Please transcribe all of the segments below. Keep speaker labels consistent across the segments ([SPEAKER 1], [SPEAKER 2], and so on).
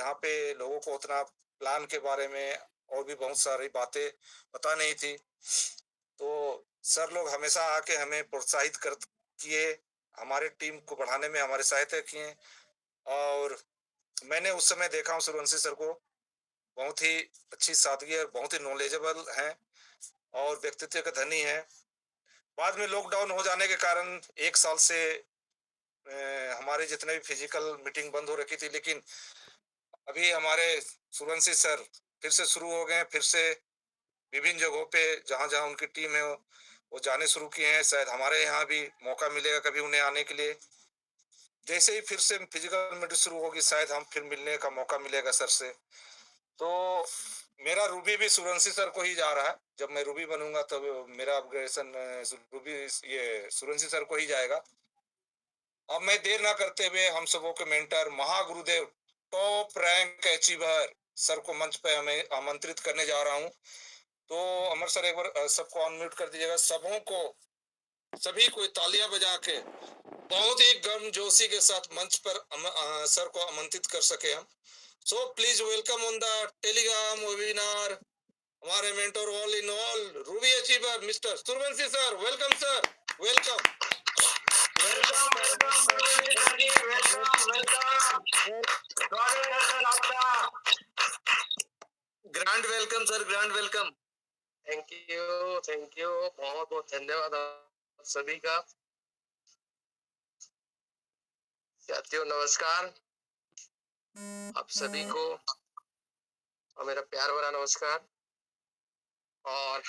[SPEAKER 1] यहाँ पे लोगों को उतना प्लान के बारे में और भी बहुत सारी बातें पता नहीं थी। तो सर लोग हमेशा आके हमें प्रोत्साहित कर किए, हमारे टीम को बढ़ाने में हमारी सहायता किए। और मैंने उस समय देखा हूँ सूर्यवंशी सर को, बहुत ही अच्छी सादगी और बहुत ही नॉलेजेबल हैं और व्यक्तित्व के धनी हैं। बाद में लॉकडाउन हो जाने के कारण 1 साल से हमारे जितने भी फिजिकल मीटिंग बंद हो रखी थी, लेकिन अभी हमारे सूर्यवंशी सर फिर से शुरू हो गए हैं, फिर से विभिन्न जगहों पे जहाँ-जहाँ उनकी टीम है, वो जाने शुरू किए हैं। शायद हमारे यहाँ भी मौका मिलेगा कभी उन्हें आने के लिए। जैसे ही फिर से फिजिकल मीटिंग शुरू होगी, शायद हम फिर मिलने का मौका मिलेगा सर से। तो मेरा रूबी भी सूर्यवंशी सर को ही जा रहा है। जब मैं रूबी बनूंगा तब मेरा अपग्रेडेशन रूबी ये सूर्यवंशी सर को ही जाएगा। अब मैं देर ना करते हुए हम सबों के मेंटर महागुरुदेव टॉप रैंक अचीवर सर को मंच पे हमें आमंत्रित करने जा रहा हूँ। तो अमर सर एक बार सबको अनम्यूट कर दीजिएगा। सबों को, सभी को तालियां बजा के बहुत ही गर्मजोशी के साथ मंच पर सर को आमंत्रित कर सके हम। So please welcome on the Telegram webinar हमारे mentor all in all ruby achiever mister Suryavanshi sir. Welcome sir, welcome.
[SPEAKER 2] Welcome welcome welcome welcome. स्वागत है सर आपका। Grand welcome sir, grand welcome. Thank you, बहुत बहुत धन्यवाद आप सभी का। साथियों नमस्कार, आप सभी को और मेरा प्यार भरा नमस्कार। और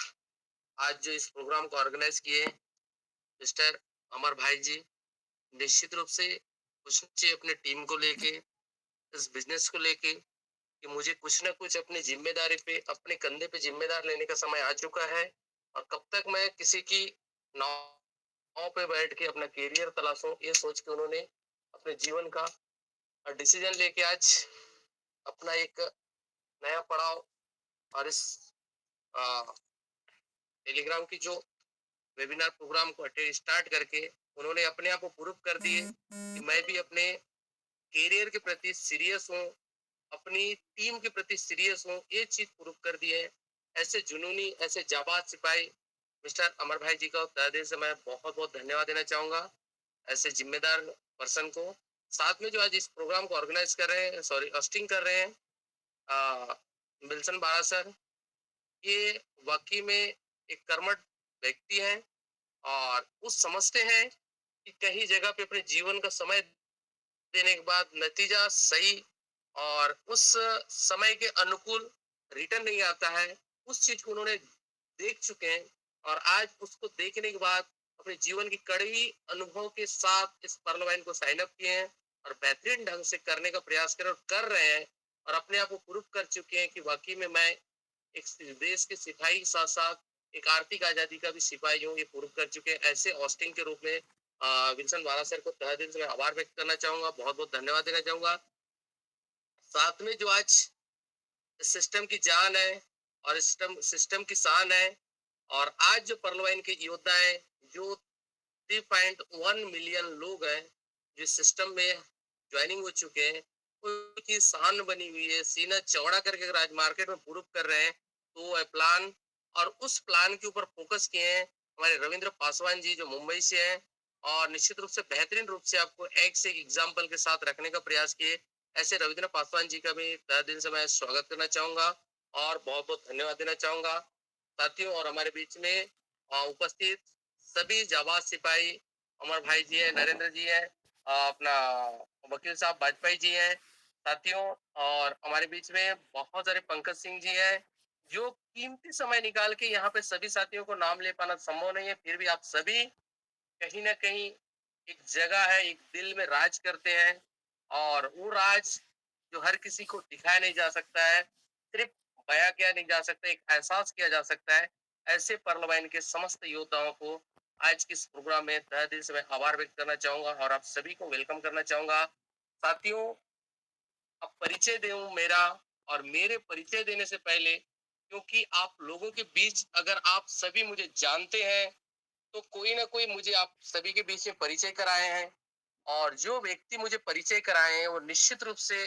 [SPEAKER 2] आज जो इस प्रोग्राम को ऑर्गेनाइज किए मिस्टर अमर भाई जी, निश्चित रूप से कुछ अपने टीम को लेके, इस बिजनेस को लेके कि मुझे कुछ ना कुछ अपनी जिम्मेदारी पे, अपने कंधे पे जिम्मेदार लेने का समय आ चुका है। और कब तक मैं किसी की नाव पे बैठ के अपना करियर तलाशूं, ये सोच के उन्होंने अपने जीवन का डिसीजन लेके आज अपना एक नया पड़ाव और इस टेलीग्राम की जो वेबिनार प्रोग्राम को स्टार्ट करके उन्होंने अपने आप को प्रूव कर दिए कि मैं भी अपने करियर के प्रति सीरियस हूँ, अपनी टीम के प्रति सीरियस हूँ। ये चीज प्रूव कर दी है। ऐसे जुनूनी, ऐसे जाबाज सिपाही मिस्टर अमर भाई जी का तहे दिल से मैं बहुत बहुत धन्यवाद देना चाहूंगा। ऐसे जिम्मेदार पर्सन को, साथ में जो आज इस प्रोग्राम को ऑर्गेनाइज कर रहे हैं, सॉरी होस्टिंग कर रहे हैं, मिल्सन बारा सर, ये वाकई में एक कर्मठ व्यक्ति हैं और वो समझते हैं कि कहीं जगह पे अपने जीवन का समय देने के बाद नतीजा सही और उस समय के अनुकूल रिटर्न नहीं आता है। उस चीज को उन्होंने देख चुके हैं और आज उसको देखने के बाद अपने जीवन की कड़वी अनुभव के साथ इस पर्लवाइन को साइन अप किए हैं और बेहतरीन ढंग से करने का प्रयास कर रहे हैं और अपने आप को प्रूव कर चुके हैं कि वाकई में मैं एक देश के सिपाही के साथ साथ एक आर्थिक आजादी का भी सिपाही हूँ। ये प्रूव कर चुके हैं। ऐसे ऑस्टिंग के रूप में विल्सन बारा सर को तहे दिल से मैं आभार व्यक्त करना चाहूंगा, बहुत बहुत धन्यवाद देना चाहूंगा। साथ में जो आज सिस्टम की जान है और सिस्टम सिस्टम की शान है और आज जो पर्लवाइन के योद्धा है, जो 3.1 मिलियन लोग हैं जो सिस्टम में ज्वाइनिंग हो चुके हैं, उनकी शान बनी हुई है। सीना चौड़ा करके अगर आज मार्केट में प्रूव कर रहे हैं तो वो है प्लान, और उस प्लान के ऊपर फोकस किए हैं हमारे रविंद्र पासवान जी जो मुंबई से हैं और निश्चित रूप से बेहतरीन रूप से आपको एक से एक एग्जाम्पल के साथ रखने का प्रयास किए। ऐसे रविंद्र पासवान जी का भी तहे दिल से मैं स्वागत करना चाहूंगा और बहुत बहुत धन्यवाद देना चाहूंगा साथियों। और हमारे बीच में उपस्थित सभी जाबाज सिपाही, अमर भाई जी है, नरेंद्र जी है, अपना वकील साहब वाजपेयी जी हैं साथियों, और हमारे बीच में बहुत सारे पंकज सिंह जी हैं जो कीमती समय निकाल के यहाँ पे सभी साथियों को नाम ले पाना संभव नहीं है, फिर भी आप सभी कहीं ना कहीं एक जगह है, एक दिल में राज करते हैं और वो राज जो हर किसी को दिखाया नहीं जा सकता है, सिर्फ बयां किया नहीं जा सकता, एक एहसास किया जा सकता है। ऐसे पर्लवाइन के समस्त योद्धाओं को आज के इस प्रोग्राम में तहे दिल से मैं आभार व्यक्त करना चाहूंगा और आप सभी को वेलकम करना चाहूंगा साथियों। अब परिचय दूं मेरा, और मेरे परिचय देने से पहले, क्योंकि आप लोगों के बीच अगर आप सभी मुझे जानते हैं तो कोई ना कोई मुझे आप सभी के बीच में परिचय कराए हैं और जो व्यक्ति मुझे परिचय कराए हैं वो निश्चित रूप से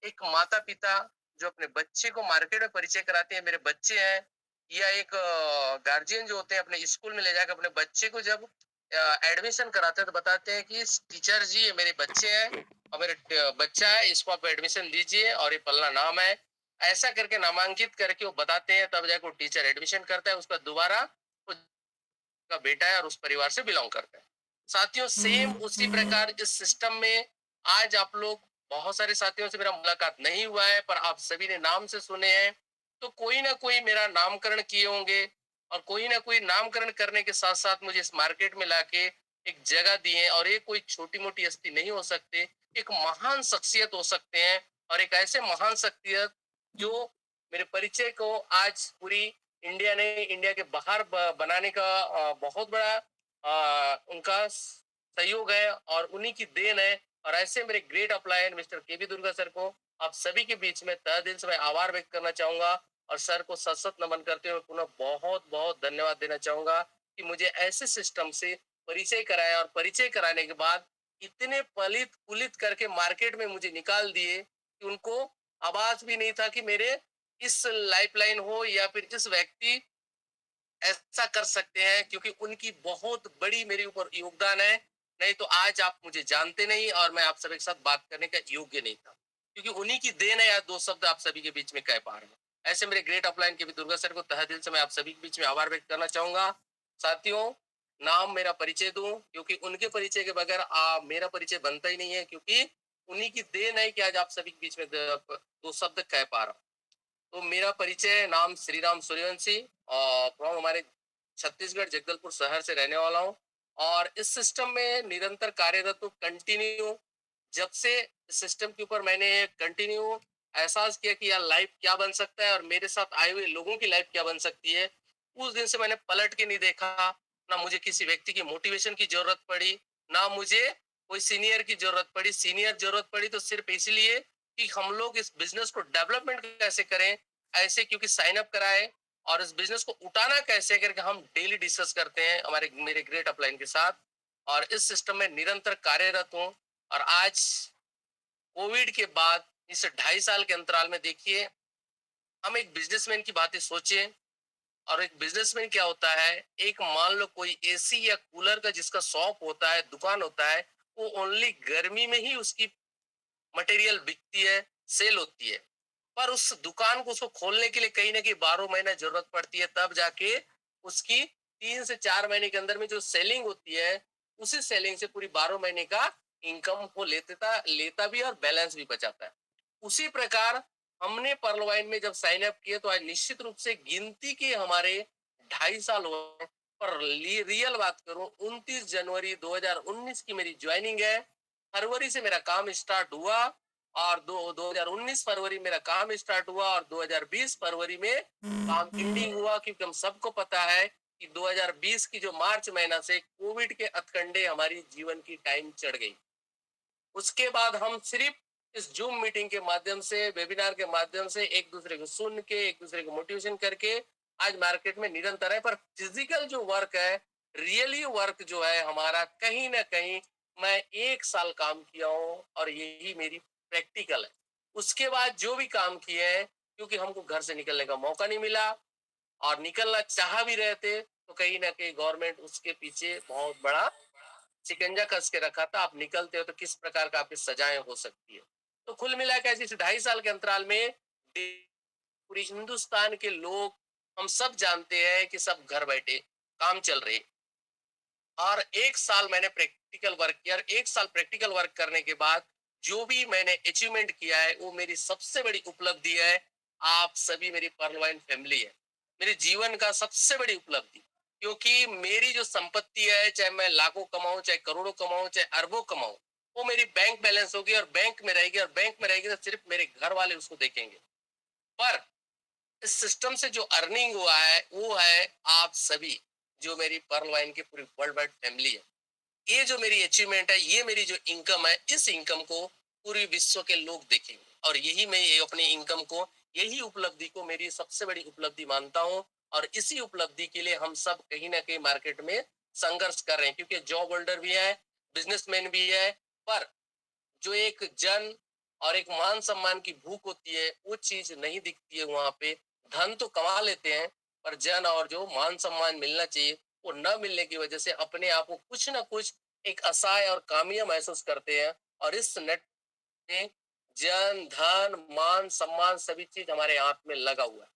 [SPEAKER 2] एक माता-पिता जो अपने बच्चे को मार्केट में परिचय कराते हैं, मेरे बच्चे हैं, या एक गार्जियन जो होते हैं अपने स्कूल में ले जाकर अपने बच्चे को जब एडमिशन कराते हैं तो बताते हैं कि टीचर जी ये मेरे बच्चे हैं और मेरे बच्चा है, इसको आप एडमिशन दीजिए और ये पल्ला नाम है। ऐसा करके नामांकित करके वो बताते हैं, तब जाके वो टीचर एडमिशन करता है, उसका दोबारा का बेटा है और उस परिवार से बिलोंग करता है। साथियों सेम उसी प्रकार इस सिस्टम में आज आप लोग, बहुत सारे साथियों से मेरा मुलाकात नहीं हुआ है पर आप सभी ने नाम से सुने हैं, तो कोई ना कोई मेरा नामकरण किए होंगे और कोई ना कोई नामकरण करने के साथ साथ मुझे इस मार्केट में लाके एक जगह दी है। और ये कोई छोटी मोटी हस्ती नहीं हो सकते, एक महान शख्सियत हो सकते हैं। और एक ऐसे महान शख्सियत जो मेरे परिचय को आज पूरी इंडिया ने, इंडिया के बाहर बनाने का बहुत बड़ा उनका सहयोग है और उन्हीं की देन है। और ऐसे मेरे ग्रेट अपलायन मिस्टर के बी दुर्गा सर को आप सभी के बीच में तहे दिल से मैं आभार व्यक्त करना चाहूंगा और सर को सत सत नमन करते हुए पुनः बहुत बहुत धन्यवाद देना चाहूंगा कि मुझे ऐसे सिस्टम से परिचय कराया और परिचय कराने के बाद इतने पलित पुलित करके मार्केट में मुझे निकाल दिए कि उनको आवाज भी नहीं था कि मेरे इस लाइफलाइन हो या फिर इस व्यक्ति ऐसा कर सकते हैं, क्योंकि उनकी बहुत बड़ी मेरे ऊपर योगदान है। नहीं तो आज आप मुझे जानते नहीं और मैं आप सभी के साथ बात करने का योग्य नहीं था, क्योंकि उन्हीं की देन है। या दो शब्द आप सभी के बीच में कह पा रहे हैं। ऐसे मेरे ग्रेट अपलाइन के भी दुर्गा सर को तहे दिल से मैं आप सभी के बीच में आभार व्यक्त करना चाहूंगा। साथियों, नाम मेरा परिचय दूं, क्योंकि उनके परिचय के बगैर मेरा परिचय बनता ही नहीं है, क्योंकि उन्हीं की देन है कि आज आप सभी के बीच में दो शब्द कह पा रहा हूँ। तो मेरा परिचय, नाम श्री राम सूर्यवंशी और फ्रॉम हमारे छत्तीसगढ़ जगदलपुर शहर से रहने वाला हूँ। और इस सिस्टम में निरंतर कार्यरत हूँ, कंटिन्यू। जब से सिस्टम के ऊपर मैंने कंटिन्यू एहसास किया कि यार लाइफ क्या बन सकता है और मेरे साथ आए हुए लोगों की लाइफ क्या बन सकती है, उस दिन से मैंने पलट के नहीं देखा। ना मुझे किसी व्यक्ति की मोटिवेशन की जरूरत पड़ी, ना मुझे कोई सीनियर की जरूरत पड़ी। सीनियर जरूरत पड़ी तो सिर्फ इसलिए कि हम लोग इस बिजनेस को डेवलपमेंट कैसे करें, ऐसे क्योंकि साइन अप कराए और इस बिजनेस को उठाना कैसे करके हम डेली डिस्कस करते हैं हमारे मेरे ग्रेट अपलाइन के साथ। और इस सिस्टम में निरंतर कार्यरत हूँ। और आज कोविड के बाद इस 2.5 साल के अंतराल में देखिए, हम एक बिजनेसमैन की बातें सोचें। और एक बिजनेसमैन क्या होता है, एक मान लो कोई एसी या कूलर का जिसका शॉप होता है, दुकान होता है, वो ओनली गर्मी में ही उसकी मटेरियल बिकती है, सेल होती है। पर उस दुकान को उसको खोलने के लिए कहीं ना कहीं 12 महीना जरूरत पड़ती है, तब जाके उसकी 3 से 4 महीने के अंदर में जो सेलिंग होती है, उसी सेलिंग से पूरी 12 महीने का इनकम वो लेता भी और बैलेंस भी बचाता है। उसी प्रकार हमने पर्लवाइन में जब साइन अप किए तो आज निश्चित रूप से गिनती के हमारे 2.5 साल हुए हैं। पर रियल बात करूं, 29 जनवरी 2019 की मेरी ज्वाइनिंग है। फरवरी से मेरा काम स्टार्ट हुआ और 2019 फरवरी मेरा काम स्टार्ट हुआ और 2020 फरवरी में काम एंडिंग हुआ, क्योंकि हम सबको पता है कि 2020 की जो मार्च महीना से कोविड के हथकंडे हमारी जीवन की टाइम चढ़ गई। उसके बाद हम सिर्फ इस जूम मीटिंग के माध्यम से, वेबिनार के माध्यम से एक दूसरे को सुन के, एक दूसरे को मोटिवेशन करके आज मार्केट में निरंतर है। पर फिजिकल जो वर्क है, रियली वर्क जो है हमारा, कहीं ना कहीं मैं 1 साल काम किया हूँ और यही मेरी प्रैक्टिकल है। उसके बाद जो भी काम किए हैं, क्योंकि हमको घर से निकलने का मौका नहीं मिला और निकलना चाह भी रहे थे तो कहीं ना कहीं गवर्नमेंट उसके पीछे बहुत बड़ा शिकंजा कस के रखा था। आप निकलते हो तो किस प्रकार का आपकी सजाएं हो सकती है। तो कुल मिलाकर ऐसे 2.5 साल के अंतराल में पूरी हिंदुस्तान के लोग, हम सब जानते हैं कि सब घर बैठे काम चल रहे। और 1 साल मैंने प्रैक्टिकल वर्क किया और 1 साल प्रैक्टिकल वर्क करने के बाद जो भी मैंने अचीवमेंट किया है वो मेरी सबसे बड़ी उपलब्धि है। आप सभी मेरी पर्लवाइन फैमिली है, मेरे जीवन का सबसे बड़ी उपलब्धि। क्योंकि मेरी जो संपत्ति है, चाहे मैं लाखों कमाऊं, चाहे करोड़ों कमाऊं, चाहे अरबों कमाऊं, वो मेरी बैंक बैलेंस होगी और बैंक में रहेगी। और बैंक में रहेगी तो सिर्फ मेरे घर वाले उसको देखेंगे। पर इस सिस्टम से जो अर्निंग हुआ है वो है आप सभी, जो मेरी पर्ल वाइन की पूरी वर्ल्ड वाइड फैमिली है। ये जो मेरी अचीवमेंट है, ये मेरी जो इनकम है, इस इनकम को पूरी विश्व के लोग देखेंगे। और यही मैं ये अपनी इनकम को, यही उपलब्धि को मेरी सबसे बड़ी उपलब्धि मानता हूँ। और इसी उपलब्धि के लिए हम सब कहीं ना कहीं मार्केट में संघर्ष कर रहे हैं, क्योंकि जॉब होल्डर भी है, बिजनेसमैन भी है। पर जो एक जन और एक मान सम्मान की भूख होती है, वो चीज नहीं दिखती है वहां पे। धन तो कमा लेते हैं, पर जन और जो मान सम्मान मिलना चाहिए वो न मिलने की वजह से अपने आप को कुछ ना कुछ एक असहाय और कामिया महसूस करते हैं। और इस नेट में जन धन मान सम्मान सभी चीज हमारे हाथ में लगा हुआ है,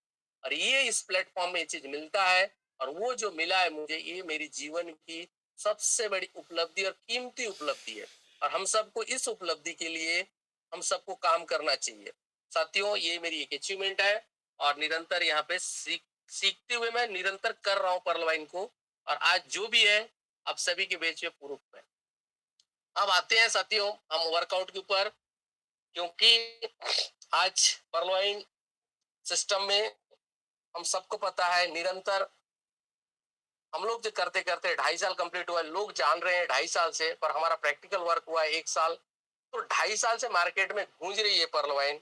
[SPEAKER 2] और ये इस प्लेटफॉर्म में ये चीज मिलता है। और वो जो मिला है मुझे, ये मेरी जीवन की सबसे बड़ी उपलब्धि और कीमती उपलब्धि है। और हम सबको इस उपलब्धि के लिए हम सबको काम करना चाहिए। साथियों, ये मेरी एक अचीवमेंट है, और निरंतर यहाँ पे सीखते हुए मैं निरंतर कर रहा हूँ पर्ल वाइन को। और आज जो भी है, आप सभी के बीच में प्रूफ है। अब आते हैं साथियों हम वर्कआउट के ऊपर, क्योंकि आज पर्ल वाइन सिस्टम में हम सबको पता है निरंतर हम लोग जो करते करते 2.5 साल कंप्लीट हुआ है। लोग जान रहे हैं 2.5 साल से, पर हमारा प्रैक्टिकल वर्क हुआ है 1 साल। तो 2.5 साल से मार्केट में गूंज रही है पर्ल वाइन।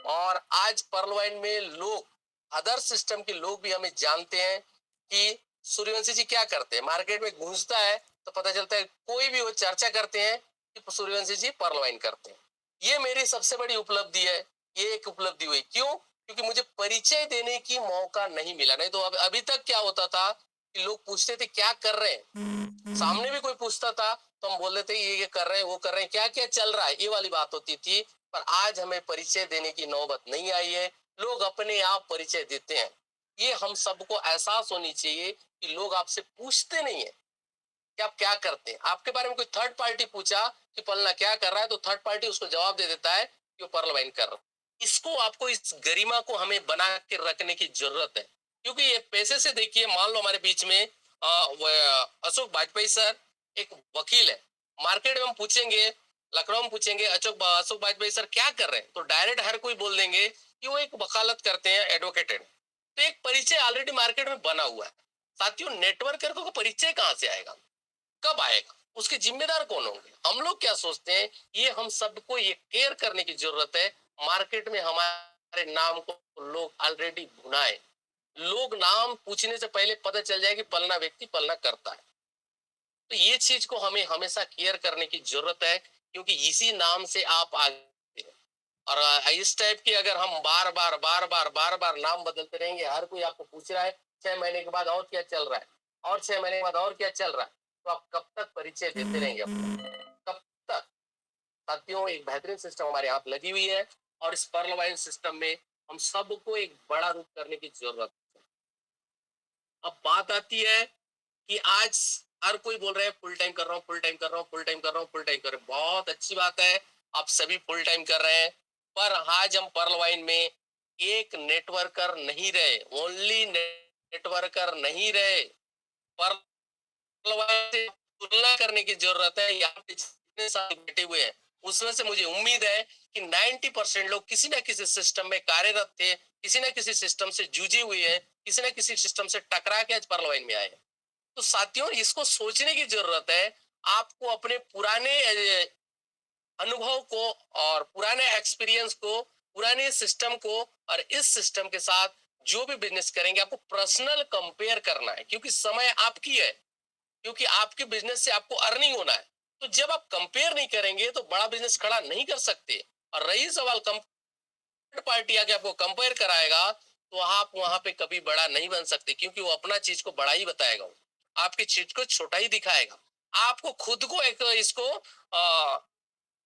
[SPEAKER 2] और आज पर्ल वाइन में लोग, अदर सिस्टम के लोग भी हमें जानते हैं कि सूर्यवंशी जी क्या करते हैं। मार्केट में गूंजता है तो पता चलता है, कोई भी वो चर्चा करते हैं कि सूर्यवंशी जी पर्ल वाइन करते हैं। ये मेरी सबसे बड़ी उपलब्धि है। ये एक उपलब्धि हुई क्यों? क्योंकि मुझे परिचय देने की मौका नहीं मिला। नहीं तो अभी तक क्या होता था कि लोग पूछते थे क्या कर रहे हैं, सामने भी कोई पूछता था तो हम बोल देते ये कर रहे हैं, वो कर रहे हैं, क्या क्या चल रहा है, ये वाली बात होती थी। पर आज हमें परिचय देने की नौबत नहीं आई है। लोग अपने आप परिचय देते हैं। ये हम सबको एहसास होनी चाहिए कि लोग आपसे पूछते नहीं है कि आप क्या करते हैं। आपके बारे में कोई थर्ड पार्टी पूछा कि पलना क्या कर रहा है, तो थर्ड पार्टी उसको जवाब दे देता है कि वो पर्ल वाइन कर रहा है। इसको आपको, इस गरिमा को हमें बना के रखने की जरूरत है। क्योंकि ये पैसे से देखिए, मान लो हमारे बीच में अशोक वाजपेयी सर एक वकील है। मार्केट में हम पूछेंगे, लखनऊ में पूछेंगे अशोक वाजपेयी सर क्या कर रहे हैं, तो डायरेक्ट हर कोई बोल देंगे कि वो एक वकालत करते हैं, एडवोकेट है। तो एक परिचय ऑलरेडी मार्केट में बना हुआ है। साथियों, नेटवर्कर को परिचय कहाँ से आएगा, कब आएगा, उसके जिम्मेदार कौन होंगे? हम लोग क्या सोचते हैं, ये हम सबको ये केयर करने की जरूरत है। मार्केट में हमारे नाम को लोग ऑलरेडी भुनाए, लोग नाम पूछने से पहले पता चल जाए कि पलना व्यक्ति पलना करता है। तो ये चीज को हमें हमेशा केयर करने की जरूरत है, क्योंकि इसी नाम से आप आगे। और इस टाइप की अगर हम बार बार नाम बदलते रहेंगे, हर कोई आपको पूछ रहा है 6 महीने के बाद और क्या चल रहा है, और 6 महीने के बाद और क्या चल रहा है, तो आप कब तक परिचय देते रहेंगे अपना, कब तक? साथियों, एक बेहतरीन सिस्टम हमारे यहाँ लगी हुई है, और इस पर्ल वाइन सिस्टम में हम सबको एक बड़ा रूप करने की जरूरत है। अब बात आती है कि आज हर कोई बोल रहे हैं फुल टाइम कर रहा हूँ, फुल टाइम कर रहा हूँ, फुल टाइम कर रहा हूँ, फुल टाइम कर रहे हैं। बहुत अच्छी बात है, आप सभी फुल टाइम कर रहे हैं। पर आज हम पर्ल वाइन में एक नेटवर्कर नहीं रहे, ओनली नेटवर्कर नहीं रहे। पर्ल वाइन से तुलना करने की जरूरत है। यहाँ पे जितने सारे बैठे हुए हैं, उसमें से मुझे उम्मीद है कि 90% लोग किसी ना किसी सिस्टम में कार्यरत थे, किसी ना किसी सिस्टम से जूझे हुए हैं, किसी ना किसी सिस्टम से टकरा के आज पर्ल वाइन में आए हैं। तो साथियों, इसको सोचने की जरूरत है। आपको अपने पुराने अनुभव को और पुराने एक्सपीरियंस को, पुराने सिस्टम को और इस सिस्टम के साथ जो भी बिजनेस करेंगे, आपको पर्सनल कंपेयर करना है, क्योंकि समय आपकी है, क्योंकि आपके बिजनेस से आपको अर्निंग होना है। तो जब आप कंपेयर नहीं करेंगे तो बड़ा बिजनेस खड़ा नहीं कर सकते। और रही सवाल, पार्टी आके आपको कंपेयर कराएगा तो आप वहां पे कभी बड़ा नहीं बन सकते, क्योंकि वो अपना चीज को बड़ा ही बताएगा, वो आपकी चीज को छोटा ही दिखाएगा। आपको खुद को एक इसको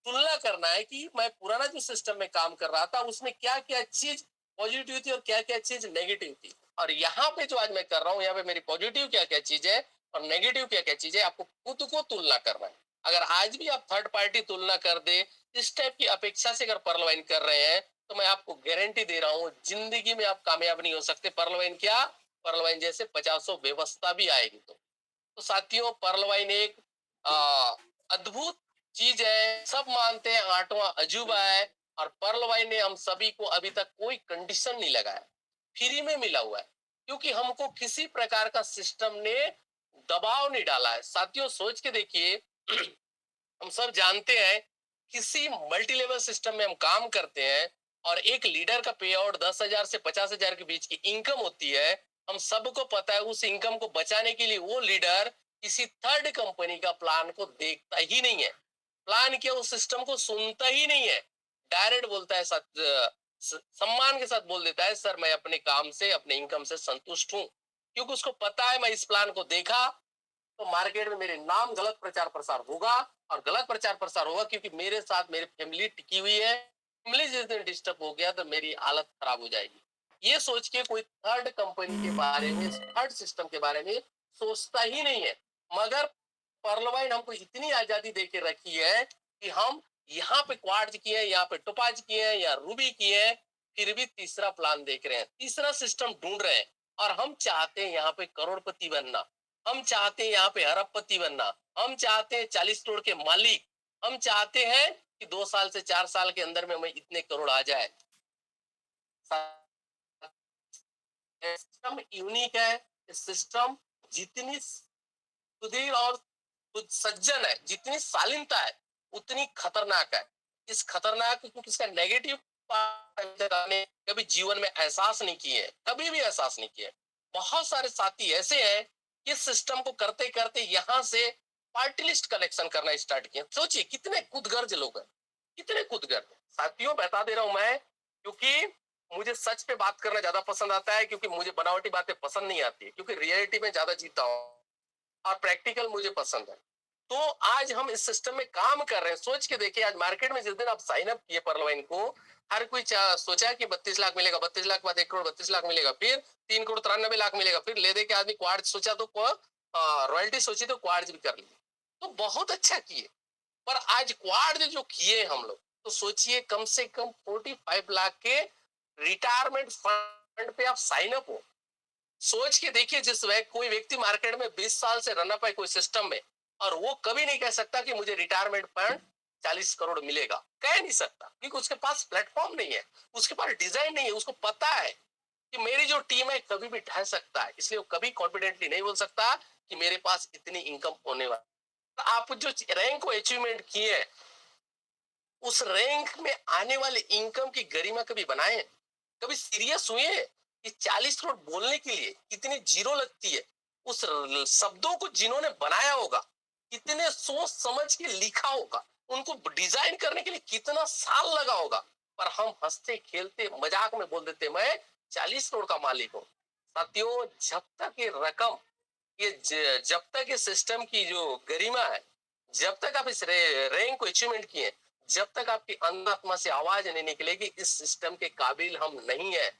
[SPEAKER 2] तुलना करना है कि मैं पुराना जो सिस्टम में काम कर रहा था उसमें क्या क्या चीज पॉजिटिव थी और क्या क्या चीज नेगेटिव थी, और यहाँ पे जो आज मैं कर रहा हूँ, यहाँ पे मेरी पॉजिटिव क्या क्या चीज है और नेगेटिव क्या क्या चीज है, आपको खुद को तुलना करना है। अगर आज भी आप थर्ड पार्टी तुलना कर दे, इस टाइप की अपेक्षा से अगर पर्ल वाइन कर रहे हैं, तो मैं आपको गारंटी दे रहा हूँ जिंदगी में आप कामयाब नहीं हो सकते। पर्ल वाइन क्या, पर्ल वाइन जैसे 50 व्यवस्था भी आएगी। तो साथियों, पर्ल वाइन एक अद्भुत चीज है। सब मानते हैं 8वां अजूबा है, और पर्ल वाइन ने हम सभी को अभी तक कोई कंडीशन नहीं लगाया, फ्री में मिला हुआ है, क्योंकि हमको किसी प्रकार का सिस्टम ने दबाव नहीं डाला है। साथियों, सोच के देखिए, हम सब जानते हैं किसी मल्टी लेवल सिस्टम में हम काम करते हैं, और एक लीडर का पे आउट 10,000 से 50,000 के बीच की इनकम होती है। हम सबको पता है उस इनकम को बचाने के लिए वो लीडर किसी थर्ड कंपनी का प्लान को देखता ही नहीं है, प्लान किया उस सिस्टम को सुनता ही नहीं है। डायरेक्ट बोलता है, सम्मान के साथ बोल देता है, सर मैं अपने काम से, अपने इनकम से संतुष्ट हूँ, क्योंकि उसको पता है मैं इस प्लान को देखा तो मार्केट में मेरे नाम गलत प्रचार प्रसार होगा, और गलत प्रचार प्रसार होगा क्योंकि मेरे साथ मेरी फैमिली टिकी हुई है। फैमिली जिस दिन डिस्टर्ब हो गया तो मेरी हालत खराब हो जाएगी। ये सोच के कोई थर्ड कंपनी के बारे में, थर्ड सिस्टम के बारे में सोचता ही नहीं है। मगर पर्लवाइन हमको इतनी आजादी दे के रखी है कि हम यहाँ पे क्वार्ट्ज किए, यहाँ पे टोपाज किए, या रूबी किए, फिर भी तीसरा प्लान देख रहे हैं, तीसरा सिस्टम ढूंढ रहे हैं। और हम चाहते हैं यहाँ पे करोड़पति बनना, हम चाहते हैं यहाँ पे अरबपति बनना, हम चाहते हैं 40 करोड़ के मालिक, हम चाहते हैं कि 2 साल से 4 साल के अंदर में हमें इतने करोड़ आ जाए। सिस्टम यूनिक है। सिस्टम जितनी सुधीर और सज्जन है, जितनी शालीनता है, उतनी खतरनाक है। इस खतरनाक क्योंकि इसका नेगेटिव कभी जीवन में एहसास नहीं किए, कभी भी एहसास नहीं किए। बहुत सारे साथी ऐसे हैं इस सिस्टम को करते करते यहाँ से पार्टी लिस्ट कलेक्शन करना स्टार्ट किया। सोचिए कितने खुदगर्ज लोग हैं, कितने खुदगर्ज साथियों। बता दे रहा हूं मैं, क्योंकि मुझे सच पे बात करना ज्यादा पसंद आता है, क्योंकि मुझे बनावटी बातें पसंद नहीं आती, क्योंकि रियलिटी में ज्यादा जीता हूं और प्रैक्टिकल मुझे पसंद है। तो आज हम इस सिस्टम में काम कर रहे हैं। सोच के देखिए, आज मार्केट में जिस दिन आप साइन अप किए परलवाइन को, हर कोई सोचा कि 32 लाख मिलेगा, 32 लाख के बाद 1 करोड़ 32 लाख मिलेगा, फिर 3 करोड़ 93 लाख मिलेगा, फिर ले दे के आदमी क्वार्ट सोचा तो रॉयल्टी सोची तो क्वार्ट भी कर ली। तो बहुत अच्छा किए। पर आज क्वार्ट जो किए हम लोग, तो सोचिए कम से कम 45 लाख के रिटायरमेंट फंड पे आप साइन अप हो। सोच के देखिए, कोई व्यक्ति मार्केट में 20 साल से रन अप है कोई सिस्टम में, और वो कभी नहीं कह सकता कि मुझे रिटायरमेंट फंड 40 करोड़ मिलेगा, कह नहीं सकता, क्योंकि उसके पास प्लेटफॉर्म नहीं है, उसके पास डिजाइन नहीं है। उसको पता है कि मेरी जो टीम है कभी भी ढह सकता है, इसलिए वो कभी कॉन्फिडेंटली नहीं बोल सकता कि मेरे पास इतनी इनकम होने वाला। आप जो रैंक को अचीवमेंट किए, उस रैंक में आने वाले इनकम की गरिमा कभी बनाए, कभी सीरियस हुए कि 40 करोड़ बोलने के लिए कितनी जीरो लगती है, उस शब्दों को जिन्होंने बनाया होगा कितने सोच समझ के लिखा होगा, उनको डिजाइन करने के लिए कितना साल लगा होगा, पर हम हंसते खेलते मजाक में बोल देते मैं 40 करोड़ का मालिक हूँ। साथियों, जब तक ये रकम, जब तक ये सिस्टम की जो गरिमा है, जब तक आप इस रैंक को अचीवमेंट किए, जब तक आपकी अंतरात्मा से आवाज नहीं निकलेगी इस सिस्टम के काबिल हम नहीं है,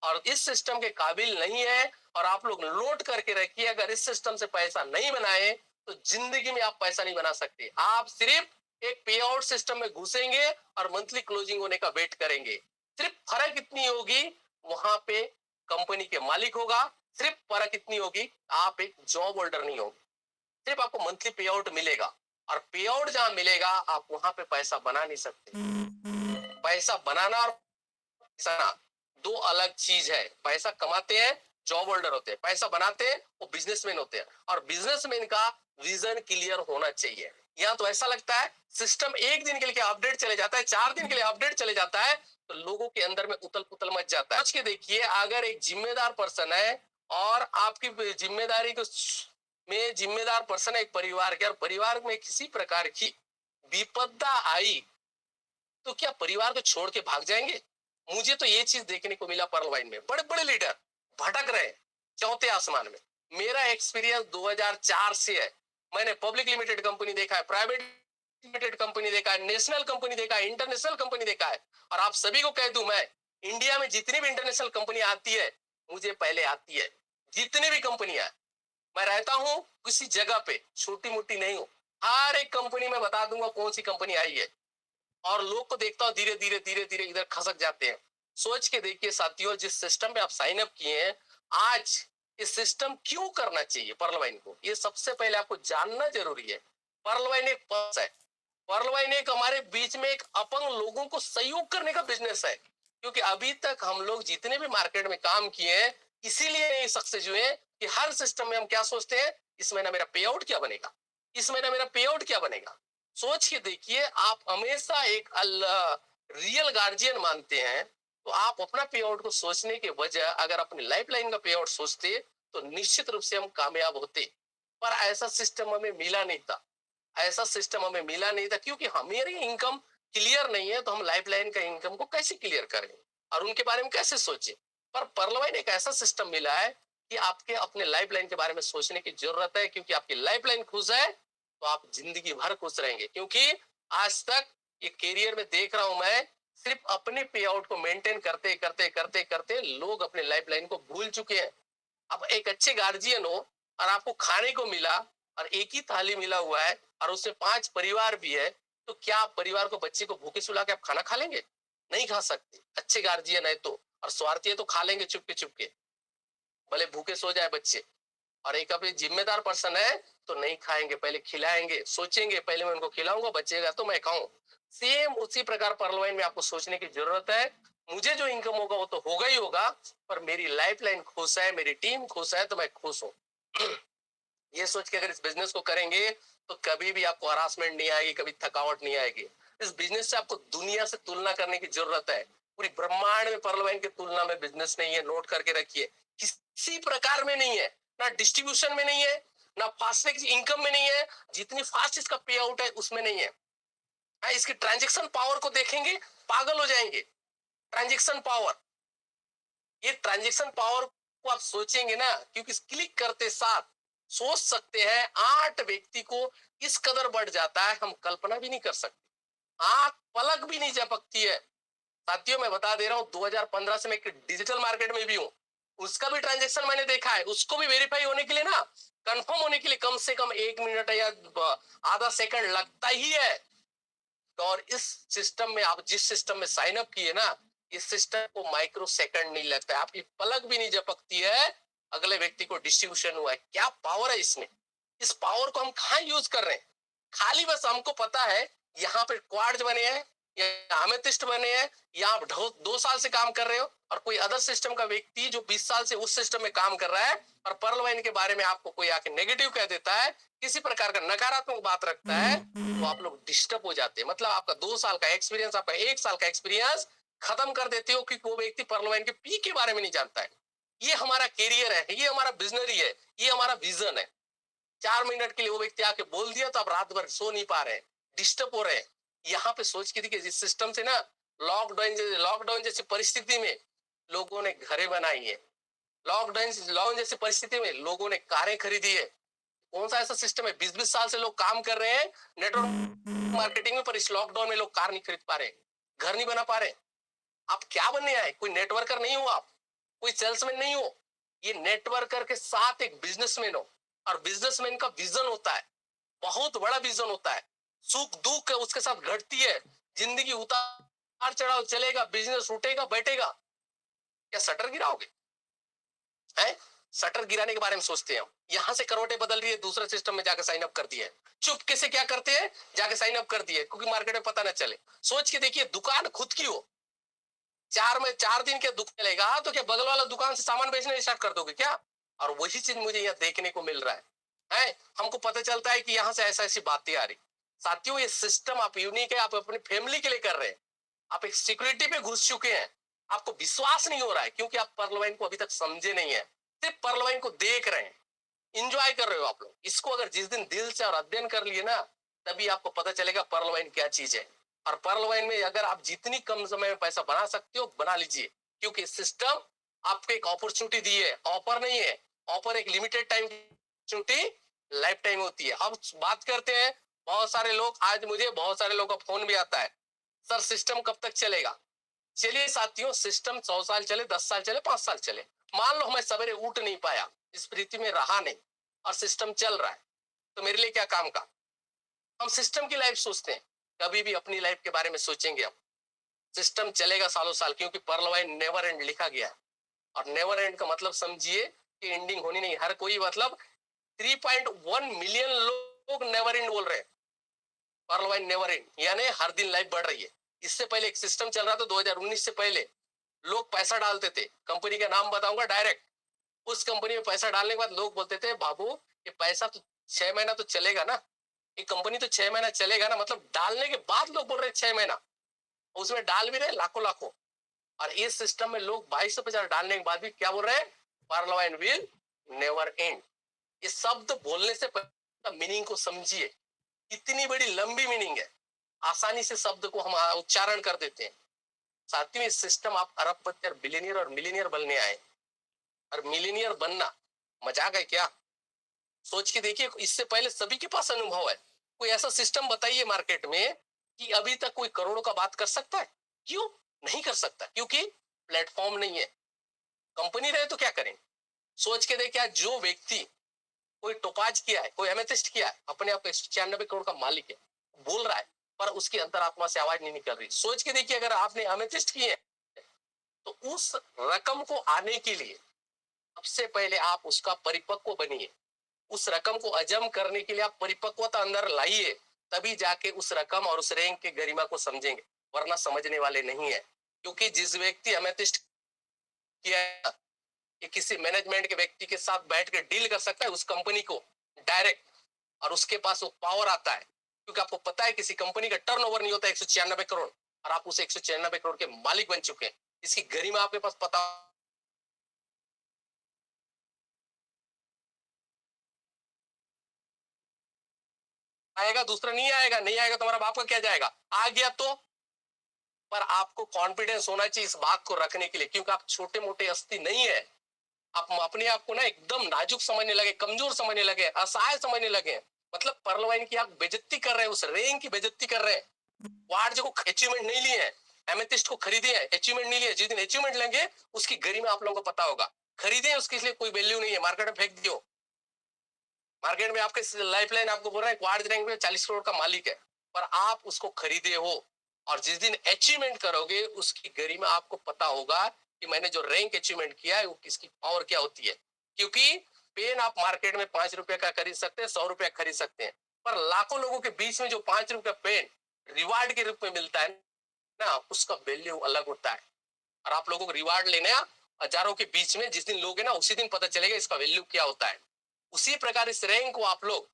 [SPEAKER 2] और इस सिस्टम के काबिल नहीं है। और आप लोग नोट करके रखिए, अगर इस सिस्टम से पैसा नहीं बनाए तो जिंदगी में आप पैसा नहीं बना सकते। आप सिर्फ एक पे आउट सिस्टम में घुसेंगे और मंथली क्लोजिंग होने का वेट करेंगे। सिर्फ फर्क इतनी होगी, वहां पे कंपनी के मालिक होगा। सिर्फ फर्क इतनी होगी, आप एक जॉब होल्डर नहीं होगे। सिर्फ आपको मंथली पे आउट मिलेगा, और पे आउट जहां मिलेगा आप वहां पे पैसा बना नहीं सकते। पैसा बनाना और पैसा दो अलग चीज है। पैसा कमाते हैं जॉब होल्डर होते हैं, पैसा बनाते हैं वो बिजनेसमैन होते हैं, और बिजनेसमैन का विजन क्लियर होना चाहिए। यहाँ तो ऐसा लगता है सिस्टम एक दिन के लिए अपडेट चले जाता है, 4 दिन के लिए अपडेट चले जाता है, तो लोगों के अंदर में उतल पुतल मच जाता है। सोच के देखिए, अगर एक जिम्मेदार पर्सन है और आपकी जिम्मेदारी को में जिम्मेदार पर्सन है एक परिवार के, और परिवार में किसी प्रकार की विपदा आई, तो क्या परिवार को छोड़ के भाग जाएंगे? मुझे तो ये चीज देखने को मिला पर्लवाइन में, बड़े बड़े लीडर भटक रहे चौथे आसमान में। मेरा एक्सपीरियंस 2004 से है। मैंने पब्लिक लिमिटेड कंपनी देखा है, प्राइवेट लिमिटेड कंपनी देखा है, नेशनल कंपनी देखा है, इंटरनेशनल कंपनी देखा है। और आप सभी को कह दूं, मैं इंडिया में जितनी भी इंटरनेशनल कंपनी आती है मुझे पहले आती है। जितनी भी कंपनियां, मैं रहता हूं किसी जगह पे, छोटी मोटी नहीं हूं। हर एक कंपनी में बता दूंगा कौन सी कंपनी आई है, और लोग को देखता हूँ धीरे धीरे धीरे धीरे इधर खसक जाते हैं। सोच के देखिए साथियों, जिस सिस्टम में आप साइन अप किए हैं, आज ये सिस्टम क्यों करना चाहिए पर्लवाइन को, ये सबसे पहले आपको जानना जरूरी है। पर्लवाइन एक पर्स है। पर्लवाइन एक हमारे बीच में एक अपंग लोगों को सहयोग करने का बिजनेस है। क्योंकि अभी तक हम लोग जितने भी मार्केट में काम किए हैं, इसीलिए नहीं सक्सेस हुए कि हर सिस्टम में हम क्या सोचते हैं, इस महीना मेरा पे आउट क्या बनेगा, इस महीना मेरा पे आउट क्या बनेगा। सोच के देखिए, आप हमेशा एक रियल गार्जियन मानते हैं, तो आप अपना पे आउट को सोचने के बजाय अगर अपनी लाइफ लाइन का पे आउट सोचते, तो निश्चित रूप से हम कामयाब होते। पर ऐसा सिस्टम हमें मिला नहीं था, ऐसा सिस्टम हमें मिला नहीं था, क्योंकि हमारी इनकम क्लियर नहीं है तो हम लाइफलाइन का इनकम को कैसे क्लियर करें और उनके बारे में कैसे सोचें। पर पर्लवाइन एक ऐसा सिस्टम मिला है कि आपके अपने लाइफलाइन के बारे में सोचने की जरूरत है, क्योंकि आपकी लाइफलाइन खुश है तो आप जिंदगी भर खुश रहेंगे। क्योंकि आज तक ये करियर में देख रहा हूं मैं, सिर्फ अपने पे आउट को मेंटेन करते करते करते करते लोग अपने लाइफलाइन को भूल चुके हैं। अब एक अच्छे गार्जियन हो और आपको खाने को मिला और एक ही थाली मिला हुआ है और उसमें 5 परिवार भी है, तो क्या आप परिवार को, बच्चे को भूखे सुला के आप खाना खा लेंगे? नहीं खा सकते। अच्छे गार्जियन है तो, और स्वार्थी है तो खा लेंगे चुपके चुपके, भले भूखे सो जाए बच्चे। और एक अपने जिम्मेदार पर्सन है तो नहीं खाएंगे, पहले खिलाएंगे, सोचेंगे पहले मैं उनको खिलाऊंगा, बचेगा तो मैं खाऊं। सेम उसी प्रकार परलवाइन में आपको सोचने की जरूरत है। मुझे जो इनकम होगा वो तो होगा ही होगा, पर मेरी लाइफ लाइन खुश है, मेरी टीम खुश है तो मैं खुश हूँ। ये सोच के अगर इस बिजनेस को करेंगे तो कभी भी आपको हरासमेंट नहीं आएगी, कभी थकावट नहीं आएगी। इस बिजनेस से आपको दुनिया से तुलना करने की जरूरत है। पूरी ब्रह्मांड में परलवाइन की तुलना में बिजनेस नहीं है, नोट करके रखिए। किसी प्रकार में नहीं है, ना डिस्ट्रीब्यूशन में नहीं है, ना फास्ट इनकम में नहीं है, जितनी फास्ट इसका पे आउट है उसमें नहीं है। हाँ, इसकी ट्रांजेक्शन पावर को देखेंगे पागल हो जाएंगे। ट्रांजेक्शन पावर, ये ट्रांजेक्शन पावर को आप सोचेंगे ना, क्योंकि क्लिक करते साथ सोच सकते हैं 8 व्यक्ति को इस कदर बढ़ जाता है, हम कल्पना भी नहीं कर सकते। आंख पलक भी नहीं झपकती है। साथियों मैं बता दे रहा हूँ, 2015 से मैं डिजिटल मार्केट में भी हूँ। उसका भी ट्रांजेक्शन मैंने देखा है। उसको भी वेरीफाई होने के लिए ना, कंफर्म होने के लिए कम से कम 1 मिनट या आधा सेकंड लगता ही है। तो और इस सिस्टम में, आप जिस सिस्टम में साइन अप किए ना, इस सिस्टम को माइक्रो सेकंड नहीं लगता है, आपकी पलक भी नहीं झपकती है, अगले व्यक्ति को डिस्ट्रीब्यूशन हुआ है। क्या पावर है इसमें। इस पावर को हम कहाँ यूज कर रहे हैं? खाली बस हमको पता है यहाँ पे क्वाड्स बने हैं या अमेथिस्ट बने हैं, या आप 2 साल से काम कर रहे हो और कोई अदर सिस्टम का व्यक्ति जो 20 साल से उस सिस्टम में काम कर रहा है और पर्ल वाइन के बारे में आपको कोई आके नेगेटिव कह देता है, किसी प्रकार का नकारात्मक बात रखता है, तो आप लोग डिस्टर्ब हो जाते हैं। मतलब आपका 2 साल का एक्सपीरियंस, आपका 1 साल का एक्सपीरियंस खत्म कर देते हो, कि वो व्यक्ति पर्ल वाइन के पी के बारे में नहीं जानता है। ये हमारा कैरियर है, ये हमारा बिजनरी है, ये हमारा विजन है। 4 मिनट के लिए वो व्यक्ति आके बोल दिया तो आप रात भर सो नहीं पा रहे हैं, डिस्टर्ब हो रहे हैं। यहाँ पे सोच के देखिए, इस सिस्टम से ना, लॉकडाउन जैसी परिस्थिति में लोगों ने घरें बनाई है। लॉकडाउन लॉकडाउन जैसी परिस्थिति में लोगों ने कारें खरीदी है। कौन सा ऐसा सिस्टम है, 20-20 साल से लोग काम कर रहे हैं नेटवर्क मार्केटिंग में, पर इस लॉकडाउन में लोग कार नहीं खरीद पा रहे, घर नहीं बना पा रहे। आप क्या बनने आए? कोई नेटवर्कर नहीं हो आप, कोई सेल्समैन नहीं हो। ये नेटवर्कर के साथ एक बिजनेसमैन हो, और बिजनेसमैन का विजन होता है, बहुत बड़ा विजन होता है। सुख दुख उसके साथ घटती है, जिंदगी उतार चढ़ाव चलेगा, बिजनेस उठेगा बैठेगा। क्या शटर गिराओगे? है, शटर गिराने के बारे में सोचते हैं हम। यहाँ से करोटे बदल रही है, दूसरे सिस्टम में जाकर साइन अप कर दिए। चुपके से क्या करते हैं, जाके साइन अप कर दिए, क्योंकि मार्केट में पता ना चले। सोच के देखिए, दुकान खुद की हो, 4 दिन के दुख चलेगा तो क्या बगल वाला दुकान से सामान बेचना स्टार्ट कर दोगे क्या? और वही चीज मुझे यहाँ देखने को मिल रहा है। हमको पता चलता है कि यहाँ से ऐसा ऐसी बातें आ रही। साथियों, ये सिस्टम आप यूनिक है, आप अपनी फैमिली के लिए कर रहे हैं। आप एक सिक्योरिटी पे घुस चुके हैं। आपको विश्वास नहीं हो रहा है, क्योंकि आप पर्लवाइन को अभी तक समझे नहीं है, सिर्फ पर्लवाइन को देख रहे हैं, इंजॉय कर रहे हो आप लोग इसको। अगर जिस दिन दिल से और अध्ययन कर लिए ना, तभी आपको पता चलेगा पर्ल वाइन क्या चीज है। और पर्ल वाइन में अगर आप जितनी कम समय में पैसा बना सकते हो बना लीजिए, क्योंकि सिस्टम आपको एक अपॉर्चुनिटी दी है, ऑफर नहीं है। ऑफर एक limited time opportunity, life time होती है। अब बात करते हैं, बहुत सारे लोग, आज मुझे बहुत सारे लोगों का फोन भी आता है, सर सिस्टम कब तक चलेगा? चलिए साथियों, सिस्टम 100 साल चले, 10 साल चले, 5 साल चले, मान लो हमें सवेरे उठ नहीं पाया, इस पृथ्वी में रहा नहीं और सिस्टम चल रहा है, तो मेरे लिए क्या काम का? हम सिस्टम की लाइफ सोचते हैं, कभी भी अपनी लाइफ के बारे में सोचेंगे हम? सिस्टम चलेगा सालों साल, क्योंकि पर्लवाइन नेवर एंड लिखा गया है। और नेवर एंड का मतलब समझिए कि एंडिंग होनी नहीं। हर कोई, मतलब 3.1 मिलियन लोग नेवर एंड बोल रहे हैं। पर्लवाइन नेवर एंड यानी हर दिन लाइफ बढ़ रही है। इससे पहले एक सिस्टम चल रहा था 2019 से पहले, लोग पैसा डालते थे, कंपनी का नाम बताऊंगा डायरेक्ट। उस कंपनी में पैसा डालने के बाद लोग बोलते थे, बाबू ये पैसा तो 6 महीना तो चलेगा ना, ये कंपनी तो 6 महीना चलेगा ना। मतलब डालने के बाद लोग बोल रहे 6 महीना, उसमें डाल भी रहे लाखों लाखों। और इस सिस्टम में लोग 2250 डालने के बाद भी क्या बोल रहे हैं? पर्लवाइन विल नेवर एंड। इस शब्द बोलने से मीनिंग को समझिए, कितनी बड़ी लंबी मीनिंग है। आसानी से शब्द को हम उच्चारण कर देते हैं। साथियों, इस सिस्टम आप अरबपति और बिलियनियर और मिलीनियर बनने आए, और मिलीनियर बनना मजाक है क्या? सोच के देखिए, इससे पहले सभी के पास अनुभव है। कोई ऐसा सिस्टम बताइए मार्केट में कि अभी तक कोई करोड़ों का बात कर सकता है? क्यों नहीं कर सकता? क्योंकि प्लेटफॉर्म नहीं है। कंपनी रहे तो क्या करें? सोच के देखिए, आज जो व्यक्ति कोई टोपाज किया है, कोई एमेथिस्ट किया है, अपने आप 196 करोड़ का मालिक है, बोल रहा है, पर उसकी अंतरात्मा से आवाज नहीं निकल रही। सोच के देखिए, अगर आपने एमेथिस्ट किए तो उस रकम को आने के लिए सबसे पहले आप उसका परिपक्व बनिए। उस रकम को अजम करने के लिए आप परिपक्वता अंदर लाइए, तभी जाके उस रकम और उस रैंक के गरिमा को समझेंगे, वरना समझने वाले नहीं है। क्योंकि जिस व्यक्ति एमेथिस्ट किया, ये किसी मैनेजमेंट के व्यक्ति के साथ बैठ के डील कर सकता है उस कंपनी को डायरेक्ट, और उसके पास वो पावर आता है। क्योंकि आपको पता है किसी कंपनी का टर्नओवर नहीं होता 196 करोड़, और आप उस 196 करोड़ के मालिक बन चुके हैं। इसकी गरिमा आपके पास पता आएगा, दूसरा नहीं आएगा। नहीं आएगा तो हमारा बाप का क्या जाएगा? आ गया तो। पर आपको कॉन्फिडेंस होना चाहिए इस बात को रखने के लिए, क्योंकि आप छोटे मोटे हस्ती नहीं है। आप अपने आप को ना एकदम नाजुक समझने लगे, कमजोर समझने लगे, असहाय समझने लगे। मतलब परलवाइन की आप बेइज्जती कर रहे हैं, उस रैंक की बेइज्जती कर रहे हैं। वार्ड जो अचीवमेंट नहीं लिए हैं, एमेथिस्ट को खरीदे हैं, अचीवमेंट नहीं लिए। जिस दिन अचीवमेंट लेंगे उसकी गरिमा आप लोगों को पता होगा। खरीदे उसके लिए कोई वैल्यू नहीं है, मार्केट में फेंक दियो। मार्केट में आपके लाइफ लाइन आपको बोल रहा है क्वार्ट रैंक में 40 करोड़ का मालिक है, पर आप उसको खरीदे हो। और जिस दिन अचीवमेंट करोगे उसकी गरिमा आपको पता होगा कि मैंने जो रैंक अचीवमेंट किया है वो किसकी पावर क्या होती है। क्योंकि पेन आप मार्केट में 5 रुपए का खरीद सकते हैं, 100 रुपया खरीद सकते हैं, पर लाखों लोगों के बीच में जो 5 रुपया पेन रिवार्ड के रूप में मिलता है ना, उसका वैल्यू अलग होता है। और आप लोगों को रिवार्ड लेने हजारों के बीच में जिस दिन लोगे ना, उसी दिन पता चलेगा इसका वैल्यू क्या होता है। उसी प्रकार इस रैंक को आप लोग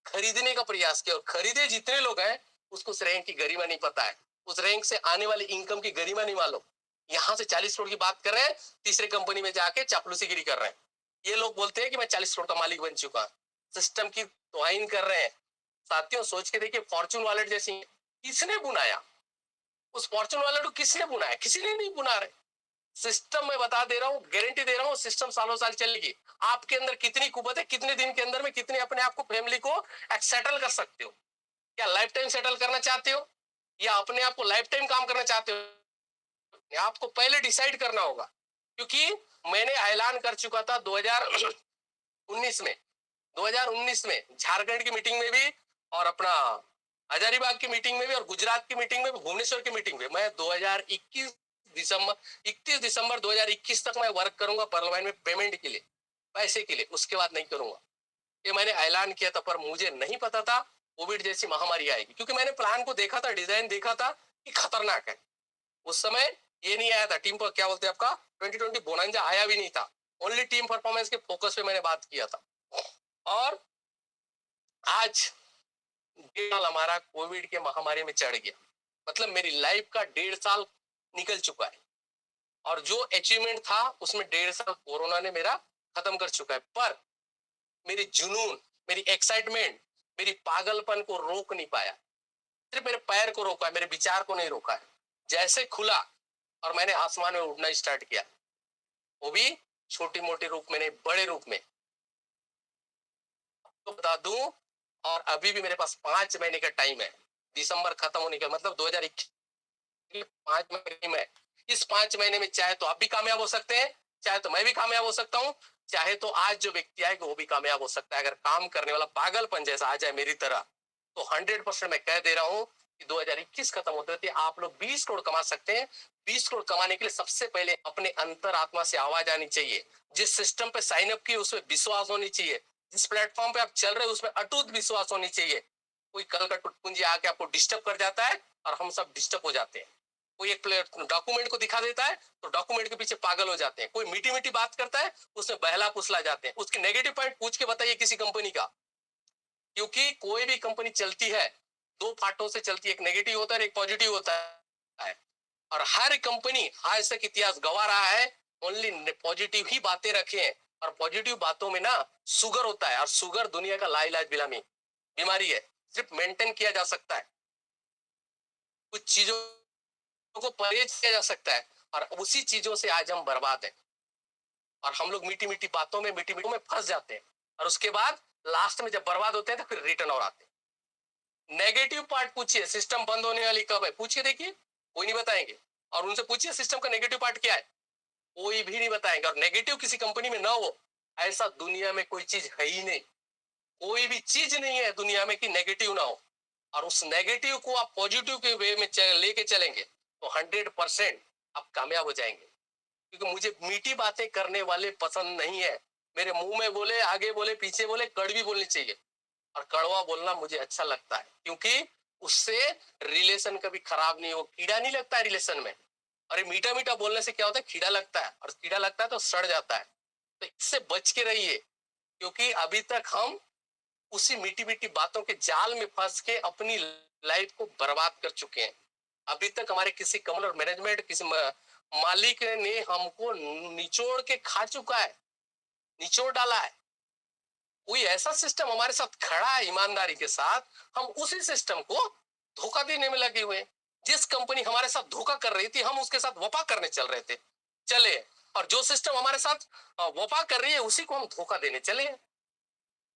[SPEAKER 2] खरीदने का प्रयास किया, और खरीदे जितने लोग हैं उसको उस रैंक की गरिमा नहीं पता है। उस रैंक से आने वाली इनकम की गरिमा नहीं मालूम। यहाँ से 40 करोड़ की बात कर रहे हैं, तीसरे कंपनी में जाके चापलूसीगिरी कर रहे हैं। ये लोग बोलते हैं कि मैं 40 करोड़ का मालिक बन चुका। सिस्टम की तोहिन कर रहे हैं। साथियों, सोच के देखिए, फॉर्चून वॉलेट जैसी किसने बुनाया? उस फॉर्चून वॉलेट को किसने बुनाया? किसी ने नहीं बुना रहे। सिस्टम मैं बता दे रहा हूँ, गारंटी दे रहा हूँ, सिस्टम सालों साल चलेगी। आपके अंदर कितनी कुवत है, कितने दिन के अंदर में कितने अपने आप को फैमिली को सेटल कर सकते हो? क्या लाइफ टाइम सेटल करना चाहते हो, या अपने आप को लाइफ टाइम काम करना चाहते हो? आपको पहले डिसाइड करना होगा। क्योंकि मैंने ऐलान कर चुका था 2019 में, 2019 में झारखंड की मीटिंग में भी, और अपना हजारीबाग की मीटिंग में भी, और गुजरात की मीटिंग में भी, भुवनेश्वर की मीटिंग में, मैं 2021 दिसंबर 31 दिसंबर 2021 तक मैं वर्क करूंगा परलवाइन में पेमेंट के लिए, पैसे के लिए। उसके बाद नहीं करूंगा। ये मैंने ऐलान किया था, पर मुझे नहीं पता था कोविड जैसी महामारी आएगी। क्योंकि मैंने प्लान को देखा था, डिजाइन देखा था कि खतरनाक है। उस समय ये नहीं आया था टीम पर, क्या बोलते हैं आपका 2020 बोनांजा आया भी नहीं था। ओनली टीम परफॉर्मेंस के फोकस पे मैंने बात किया था। और आज 1.5 साल हमारा कोविड के महामारी में चढ़ गया। मतलब मेरी लाइफ का 1.5 साल निकल चुका है, और जो अचीवमेंट था उसमें 1.5 साल कोरोना ने मेरा खत्म कर चुका है। पर मेरी जुनून, मेरी एक्साइटमेंट, मेरी पागलपन को रोक नहीं पाया। सिर्फ मेरे पैर को रोका है, मेरे विचार को नहीं रोका है। जैसे खुला और मैंने आसमान में उड़ना स्टार्ट किया, वो भी छोटी मोटी रूप में नहीं, बड़े रूप में। तो बता दूं, और अभी भी मेरे पास 5 महीने का टाइम है, दिसंबर खत्म होने का, मतलब 2021 5 महीने में। इस 5 महीने में चाहे तो आप भी कामयाब हो सकते हैं, चाहे तो मैं भी कामयाब हो सकता हूँ, चाहे तो आज जो व्यक्ति आएगा वो भी कामयाब हो सकता है, अगर काम करने वाला पागलपन जैसा आ जाए मेरी तरह। तो 100% मैं कह दे रहा हूँ कि 2021 खत्म होते होते आप लोग 20 करोड़ कमा सकते हैं। 20 करोड़ कमाने के लिए सबसे पहले अपने अंतर आत्मा से आवाज आनी चाहिए। जिस सिस्टम पे साइन अप किए उसमें विश्वास होनी चाहिए। जिस प्लेटफॉर्म पे आप चल रहे हो उसमें अटूट विश्वास होनी चाहिए। कोई कल का टुटपुंजी आके आपको डिस्टर्ब कर जाता है, और हम सब डिस्टर्ब हो जाते हैं। कोई एक डॉक्यूमेंट को दिखा देता है तो डॉक्यूमेंट के पीछे पागल हो जाते हैं। कोई मीठी मीठी बात करता है उसमें बहला फुसला जाते हैं। उसके नेगेटिव पॉइंट पूछ के बताइए किसी कंपनी का। क्योंकि कोई भी कंपनी चलती है, दो पार्टों से चलती है, एक नेगेटिव होता है और एक पॉजिटिव होता है। और हर कंपनी आज तक इतिहास गवा रहा है ओनली पॉजिटिव ही बातें रखे। और पॉजिटिव बातों में ना सुगर होता है, और सुगर दुनिया का लाइलाज बिलामी बीमारी है, सिर्फ मेंटेन किया जा सकता है। कुछ चीजों को परहेज किया जा सकता है, और उसी चीजों से आज हम बर्बाद हैं। और हम लोग मीठी मीठी बातों में, मीठी मीठी में फंस जाते हैं, और उसके बाद लास्ट में जब बर्बाद होते हैं तो फिर रिटर्न और आते हैं। नेगेटिव पार्ट पूछिए, सिस्टम बंद होने वाली कब है, पूछिए, देखिए, कोई नहीं बताएंगे। और उनसे पूछिए सिस्टम का नेगेटिव पार्ट क्या है, कोई भी नहीं बताएंगे। और नेगेटिव किसी कंपनी में ना हो, ऐसा दुनिया में कोई चीज है ही नहीं। कोई भी चीज नहीं है दुनिया में कि नेगेटिव ना हो। और उस नेगेटिव को आप पॉजिटिव के वे में लेके चलेंगे तो 100% आप कामयाब हो जाएंगे। क्योंकि मुझे मीठी बातें करने वाले पसंद नहीं है। मेरे मुंह में बोले, आगे बोले, पीछे बोले, कड़वी बोलनी चाहिए। और कड़वा बोलना मुझे अच्छा लगता है, क्योंकि उससे रिलेशन कभी खराब नहीं हो, कीड़ा नहीं लगता है रिलेशन में। अरे मीठा मीठा बोलने से क्या होता है, कीड़ा लगता है, और कीड़ा लगता है तो सड़ जाता है। तो इससे बच के रहिए, क्योंकि अभी तक हम उसी मीठी मीठी बातों के जाल में फंस के अपनी लाइफ को बर्बाद कर चुके हैं। अभी तक हमारे किसी कमल और मैनेजमेंट, किसी मालिक ने हमको निचोड़ के खा चुका है, निचोड़ डाला है। कोई ऐसा सिस्टम हमारे साथ खड़ा है ईमानदारी के साथ, हम उसी सिस्टम को धोखा देने में लगे हुए हैं। जिस कंपनी हमारे साथ धोखा कर रही थी, हम उसके साथ वफा करने चल रहे थे, चले। और जो सिस्टम हमारे साथ वफा कर रही है, उसी को हम धोखा देने चले हैं।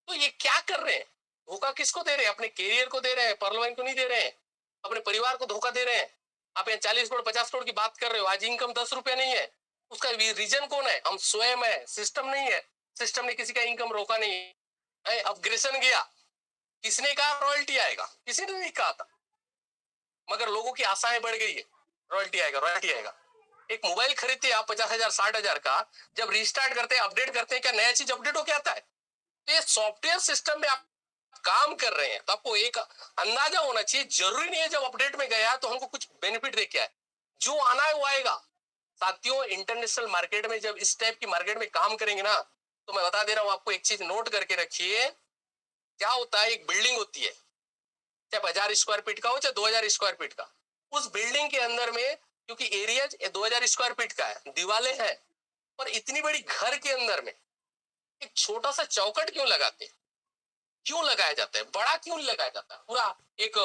[SPEAKER 2] तो ये क्या कर रहे हैं, धोखा किसको दे रहे हैं? अपने कैरियर को दे रहे हैं, परलोइन को नहीं दे रहे हैं। अपने परिवार को धोखा दे रहे हैं। आप यहाँ 40 करोड़ 50 करोड़ की बात कर रहे हो, आज इनकम 10 रुपया नहीं है। उसका रीजन कौन है? हम स्वयं है, सिस्टम नहीं है। सिस्टम ने किसी का इनकम रोका नहीं है। अपग्रेशन गया, किसने कहा रॉयल्टी आएगा? किसी ने नहीं कहा था, मगर लोगों की आशाएं बढ़ गई है, रॉयल्टी आएगा, रॉयल्टी आएगा। एक मोबाइल खरीदते हैं आप 50,000 60,000 का, जब रिस्टार्ट करते हैं, अपडेट करते हैं, क्या नया चीज अपडेट होके आता है? तो ये सॉफ्टवेयर सिस्टम में आप काम कर रहे हैं, तो आपको एक अंदाजा होना चाहिए। जरूरी नहीं है जब अपडेट में गया तो हमको कुछ बेनिफिट दे के आए, जो आना है वो आएगा। साथियों, इंटरनेशनल मार्केट में जब इस टाइप की मार्केट में काम करेंगे ना, तो मैं बता दे रहा हूं आपको, एक चीज नोट करके रखिए। क्या होता है, एक बिल्डिंग होती है, चाहे 1000 स्क्वायर फीट का हो, चाहे 2000 स्क्वायर फीट का। उस बिल्डिंग के अंदर में, क्योंकि एरिया 2000 स्क्वायर फीट का है, दीवारें हैं, पर इतनी बड़ी घर के अंदर में एक छोटा सा चौकट क्यों लगाते हैं? क्यों लगाया जाता है? बड़ा क्यों नहीं लगाया जाता? पूरा एक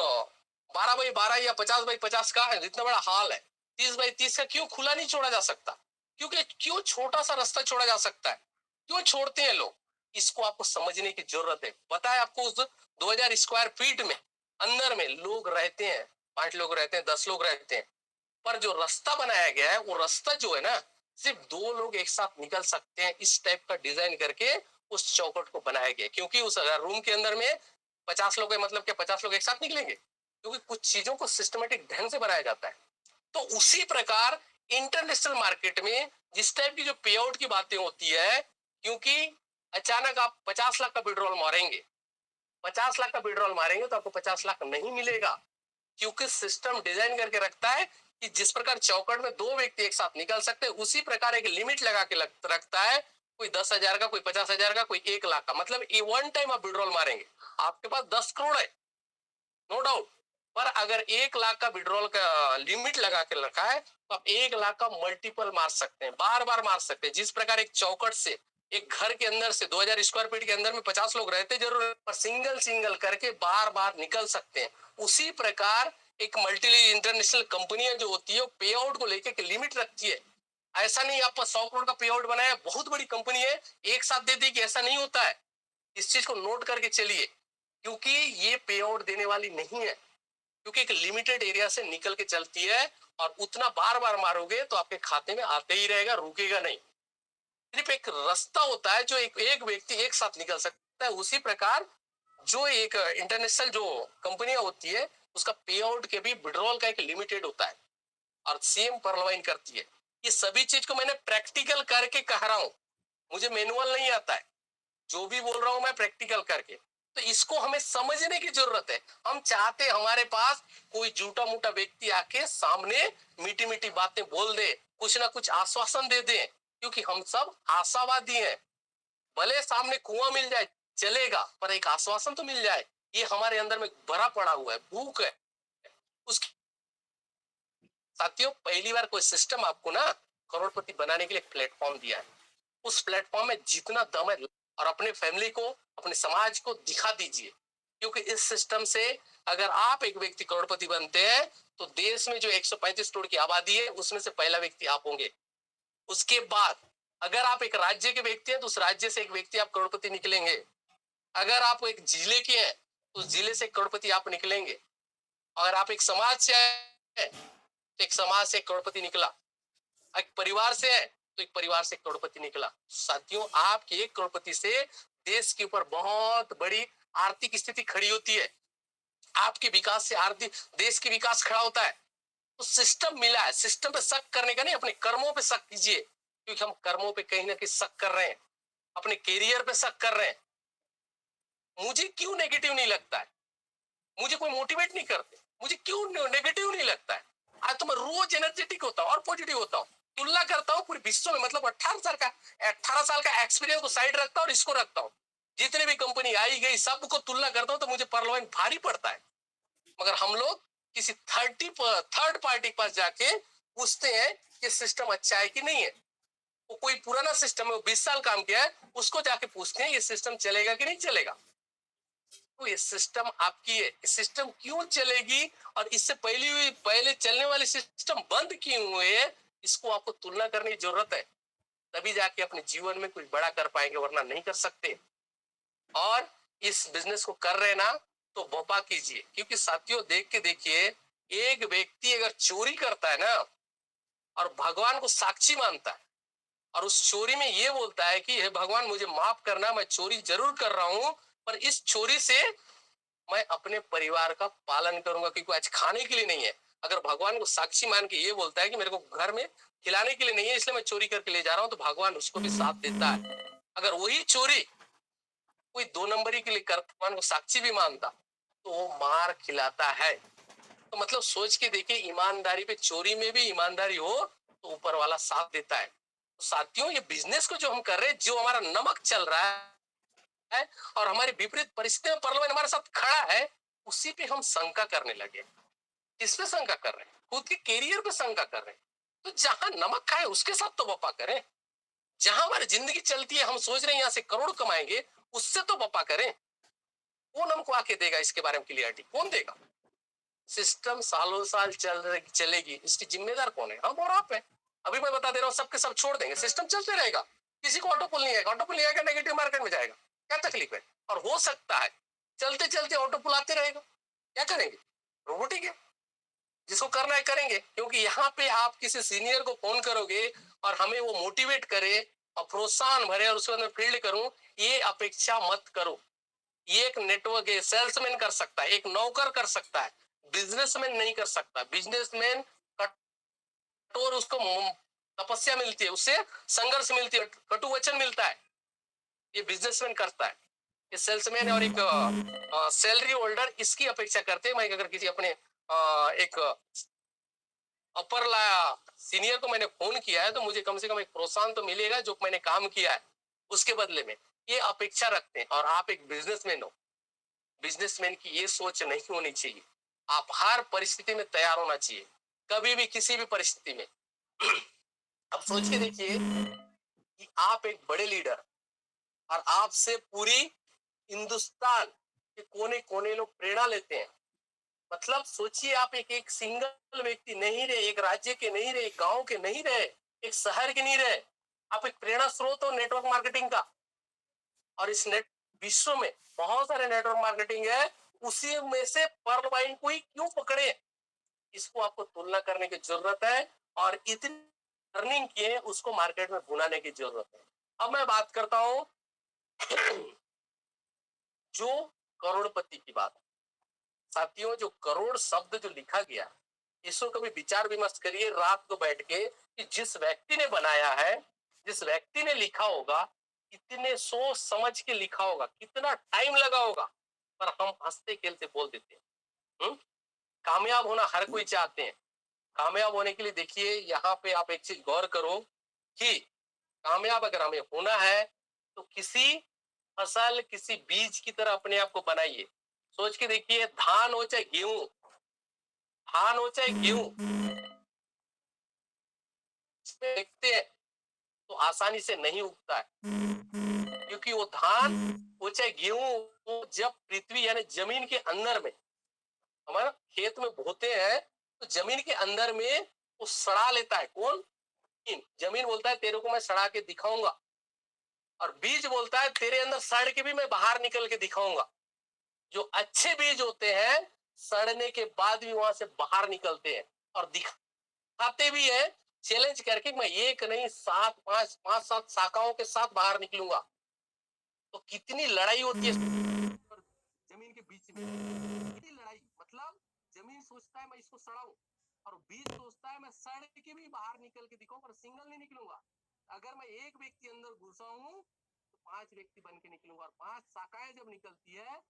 [SPEAKER 2] 12 बाई 12 या 50 बाई 50 का है, जितना बड़ा हॉल है, 30 बाई 30 का क्यों खुला नहीं छोड़ा जा सकता? क्योंकि क्यों छोटा सा रास्ता छोड़ा जा सकता है? क्यों छोड़ते हैं लोग? इसको आपको समझने की जरूरत है। पता है आपको, उस 2000 स्क्वायर फीट में अंदर में लोग रहते हैं, 5 लोग रहते हैं, 10 लोग रहते हैं, पर जो रास्ता बनाया गया है, वो रास्ता जो है ना, सिर्फ 2 लोग एक साथ निकल सकते हैं। इस टाइप का डिजाइन करके उस चौकट को बनाया गया, क्योंकि उस रूम के अंदर में 50 लोग है, मतलब क्या 50 लोग एक साथ निकलेंगे? क्योंकि कुछ चीजों को सिस्टमेटिक ढंग से बनाया जाता है। तो उसी प्रकार इंटरनेशनल मार्केट में जिस टाइप की जो पे आउट की बातें होती है, क्योंकि अचानक आप 50 लाख का विड्रॉल मारेंगे, 50 लाख का विड्रॉल मारेंगे तो आपको 50 लाख नहीं मिलेगा। क्योंकि सिस्टम डिजाइन करके रखता है कि जिस प्रकार चौकट में 2 व्यक्ति एक साथ निकल सकते हैं, उसी प्रकार एक लिमिट लगा के रखता है। कोई 10,000 का, कोई 50,000 का, कोई 1 लाख का, मतलब ये वन टाइम आप विड्रॉल मारेंगे। आपके पास 10 करोड़ है, नो डाउट, पर अगर 1 लाख का विड्रॉल का लिमिट लगा के रखा है, तो आप 1 लाख का मल्टीपल मार सकते हैं, बार बार मार सकते हैं। जिस प्रकार एक चौकट से, एक घर के अंदर से 2000 स्क्वायर फीट के अंदर में 50 लोग रहते जरूर, पर सिंगल सिंगल करके बार बार निकल सकते हैं। उसी प्रकार एक मल्टी इंटरनेशनल कंपनियां जो होती है, पे आउट को लेके एक लिमिट रखती है। ऐसा नहीं आप 100 करोड़ का पे आउट बनाया, बहुत बड़ी कंपनी है, एक साथ दे दी, कि ऐसा नहीं होता है। इस चीज को नोट करके चलिए, क्योंकि ये पे आउट देने वाली नहीं है, क्योंकि एक लिमिटेड एरिया से निकल के चलती है। और उतना बार बार मारोगे तो आपके खाते में आते ही रहेगा, रुकेगा नहीं। सिर्फ एक रास्ता होता है जो एक व्यक्ति एक साथ निकल सकता है। उसी प्रकार जो एक इंटरनेशनल जो कंपनियां होती है, उसका पे आउट के भी विड्रॉल का एक लिमिटेड होता है, और सेम परलवाइन करती है। ये सभी चीज को मैंने प्रैक्टिकल करके कह रहा हूँ, मुझे मैनुअल नहीं आता है, जो भी बोल रहा हूँ मैं प्रैक्टिकल करके। तो इसको हमें समझने की जरूरत है। हम चाहते हमारे पास कोई झूठा मूठा व्यक्ति आके सामने मीठी मीठी बातें बोल दे, कुछ ना कुछ आश्वासन दे दे, क्योंकि हम सब आशावादी हैं। भले सामने कुआं मिल जाए चलेगा, पर एक आश्वासन तो मिल जाए। ये हमारे अंदर में भरा पड़ा हुआ है, भूख है उसकी। साथियों, पहली बार कोई सिस्टम आपको ना करोड़पति बनाने के लिए एक प्लेटफॉर्म दिया है। उस प्लेटफॉर्म में जितना दम है, और अपने फैमिली को, अपने समाज को दिखा दीजिए। क्योंकि इस सिस्टम से अगर आप एक व्यक्ति करोड़पति बनते हैं तो देश में जो 135 करोड़ की आबादी है उसमें से पहला व्यक्ति आप होंगे। उसके बाद अगर आप एक राज्य के व्यक्ति हैं तो उस राज्य से एक व्यक्ति आप करोड़पति निकलेंगे। अगर आप एक जिले के हैं तो उस जिले से करोड़पति आप निकलेंगे। अगर आप एक समाज से हैं तो एक समाज से एक करोड़पति निकला। एक परिवार से है तो एक परिवार से करोड़पति निकला। साथियों, आपके एक करोड़पति से देश के ऊपर बहुत बड़ी आर्थिक स्थिति खड़ी होती है। आपके विकास से आर्थिक देश की विकास खड़ा होता है। तो सिस्टम मिला है, सिस्टम पे शक करने का नहीं, अपने कर्मों पे शक कीजिए, क्योंकि हम कर्मों पे कहीं ना कहीं शक कर रहे हैं, अपने कैरियर पे शक कर रहे हैं। मुझे क्यों नेगेटिव नहीं लगता है, मुझे कोई मोटिवेट नहीं करते, मुझे क्यों नेगेटिव नहीं लगता है। आज तो मैं रोज एनर्जेटिक होता हूँ और पॉजिटिव होता हूँ। तुलना करता हूँ पूरे विश्व में, मतलब 18 साल का एक्सपीरियंस को साइड रखता हूँ और इसको रखता हूँ। जितने भी कंपनी आई गई सबको तुलना करता हूँ तो मुझे परलवाइन भारी पड़ता है। मगर हम लोग किसी थर्ड पार्टी के पास जाके पूछते हैं कि सिस्टम अच्छा है कि नहीं है। वो कोई पुराना सिस्टम है, वो 20 साल काम किया है, उसको जाके पूछते हैं ये सिस्टम चलेगा कि नहीं चलेगा। तो ये सिस्टम आपकी है, सिस्टम क्यों चलेगी और इससे पहले चलने वाले सिस्टम बंद क्यों हुए हैं, इसको आपको तुलना करने की जरूरत है। तभी जाके अपने जीवन में कुछ बड़ा कर पाएंगे, वरना नहीं कर सकते। और इस बिजनेस को कर रहे ना तो वफा कीजिए, क्योंकि साथियों देख के देखिए, एक व्यक्ति अगर चोरी करता है ना और भगवान को साक्षी मानता है और उस चोरी में ये बोलता है कि हे भगवान मुझे माफ करना, मैं चोरी जरूर कर रहा हूं पर इस चोरी से मैं अपने परिवार का पालन करूंगा, क्योंकि आज खाने के लिए नहीं है। अगर भगवान को साक्षी मान के ये बोलता है कि मेरे को घर में खिलाने के लिए नहीं है इसलिए मैं चोरी करके ले जा रहा हूं, तो भगवान उसको भी साथ देता है। अगर वही चोरी कोई 2 नंबरी के लिए कर भगवान को साक्षी भी मानता तो वो मार खिलाता है। तो मतलब सोच के देखिए, ईमानदारी पे चोरी में भी ईमानदारी हो तो ऊपर वाला साथ देता है। तो साथियों, ये बिजनेस को जो हम कर रहे हैं, जो हमारा नमक चल रहा है और हमारी विपरीत परिस्थितियों में परलवन हमारे साथ खड़ा है, उसी पे हम शंका करने लगे। किस पे शंका कर रहे हैं? खुद के कैरियर पे शंका कर रहे हैं। तो जहां नमक खाए उसके साथ तो वफा करें। जहां हमारी जिंदगी चलती है, हम सोच रहे हैं यहाँ से करोड़ कमाएंगे, उससे तो वफा करें। कौन हमको आके देगा इसके बारे में क्लियरिटी, कौन देगा? सिस्टम सालों साल चलेगी, इसकी जिम्मेदार कौन है? हम और आप है। अभी मैं बता दे रहा हूँ, सबके सब छोड़ देंगे, सिस्टम चलते रहेगा। किसी को ऑटो पुल नहीं आएगा, ऑटो पुल नहीं आएगा नेगेटिव मार्केट में जाएगा, क्या तकलीफ है? और हो सकता है चलते चलते ऑटो पुल आते रहेगा, क्या करेंगे? रोबोटिक है, जिसको करना है करेंगे। क्योंकि यहाँ पे आप किसी सीनियर को फोन करोगे और हमें वो मोटिवेट करे और प्रोत्साहन भरे और उसके अंदर फील्ड करूं, ये अपेक्षा मत करो। ये एक नेटवर्क है, सेल्समैन कर सकता है, एक नौकर कर सकता है, बिजनेसमैन नहीं कर सकता। बिजनेसमैन कठोर, उसको तपस्या मिलती है, उससे संघर्ष मिलती है, कटु वचन मिलता है, ये बिजनेसमैन करता है। ये सेल्समैन और एक सैलरी होल्डर इसकी अपेक्षा करते हैं। मैं अगर किसी अपने एक अपर सीनियर को मैंने फोन किया है तो मुझे कम से कम एक प्रोत्साहन तो मिलेगा जो मैंने काम किया है उसके बदले में, ये अपेक्षा रखते हैं। और आप एक बिजनेसमैन हो, बिजनेसमैन की ये सोच नहीं होनी चाहिए। आप हर परिस्थिति में तैयार होना चाहिए, कभी भी किसी भी परिस्थिति में। अब सोच के देखिए कि आप एक बड़े लीडर और आपसे पूरी हिंदुस्तान के कोने कोने लोग प्रेरणा लेते हैं। मतलब सोचिए, आप एक सिंगल व्यक्ति नहीं रहे, एक राज्य के नहीं रहे, एक गांव के नहीं रहे, एक शहर के नहीं रहे, आप एक प्रेरणा स्रोत हो नेटवर्क मार्केटिंग का। और इस नेट विश्व में बहुत सारे नेटवर्क मार्केटिंग है, उसी में से पर्ल वाइन को ही क्यों पकड़े, इसको आपको तुलना करने की जरूरत है। और इतनी अर्निंग किए उसको मार्केट में भुनाने की जरूरत है। अब मैं बात करता हूं जो करोड़पति की बात। साथियों, जो करोड़ शब्द जो लिखा गया, इसको कभी विचार विमर्श करिए रात को बैठ के कि जिस व्यक्ति ने बनाया है, जिस व्यक्ति ने लिखा होगा, कितने सोच समझ के लिखा होगा, कितना टाइम लगा होगा, पर हम हंसते खेलते बोल देते हैं। कामयाब होना हर कोई चाहते हैं। कामयाब होने के लिए देखिए, यहाँ पे आप एक चीज गौर करो कि कामयाब अगर हमें होना है तो किसी फसल, किसी बीज की तरह अपने आप को बनाइए। सोच के देखिए, धान हो चाहे गेहूं, धान हो चाहे गेहूं, देखते हैं तो आसानी से नहीं उगता है, क्योंकि क्योंकि वो धान, वो चाहे गेहूं, वो जब पृथ्वी यानी जमीन के अंदर में, हमारा खेत में बोते हैं, तो जमीन के अंदर में वो सड़ा लेता है। कौन? जमीन बोलता है तेरे को मैं सड़ा के दिखाऊंगा, और बीज बोलता है तेरे अंदर सड़ के भी मैं बाहर निकल के दिखाऊंगा। जो अच्छे बीज होते हैं, सड़ने के बाद भी वहां से बाहर निकलते हैं और दिखाते भी है, चैलेंज करके मैं एक नहीं सात, पांच पांच सात शाखाओं के साथ बाहर निकलूंगा। तो कितनी लड़ाई होती है और जमीन के बीच में, कितनी लड़ाई, मतलब जमीन सोचता है मैं इसको सड़ाऊं, और बीज सोचता है मैं सड़ के भी बाहर निकल के दिखाऊं, पर सिंगल नहीं निकलूंगा। अगर मैं एक व्यक्ति अंदर घुसा हूं, तो पांच व्यक्ति बन के निकलूंगा, और पांच शाखाएं जब निकलती है,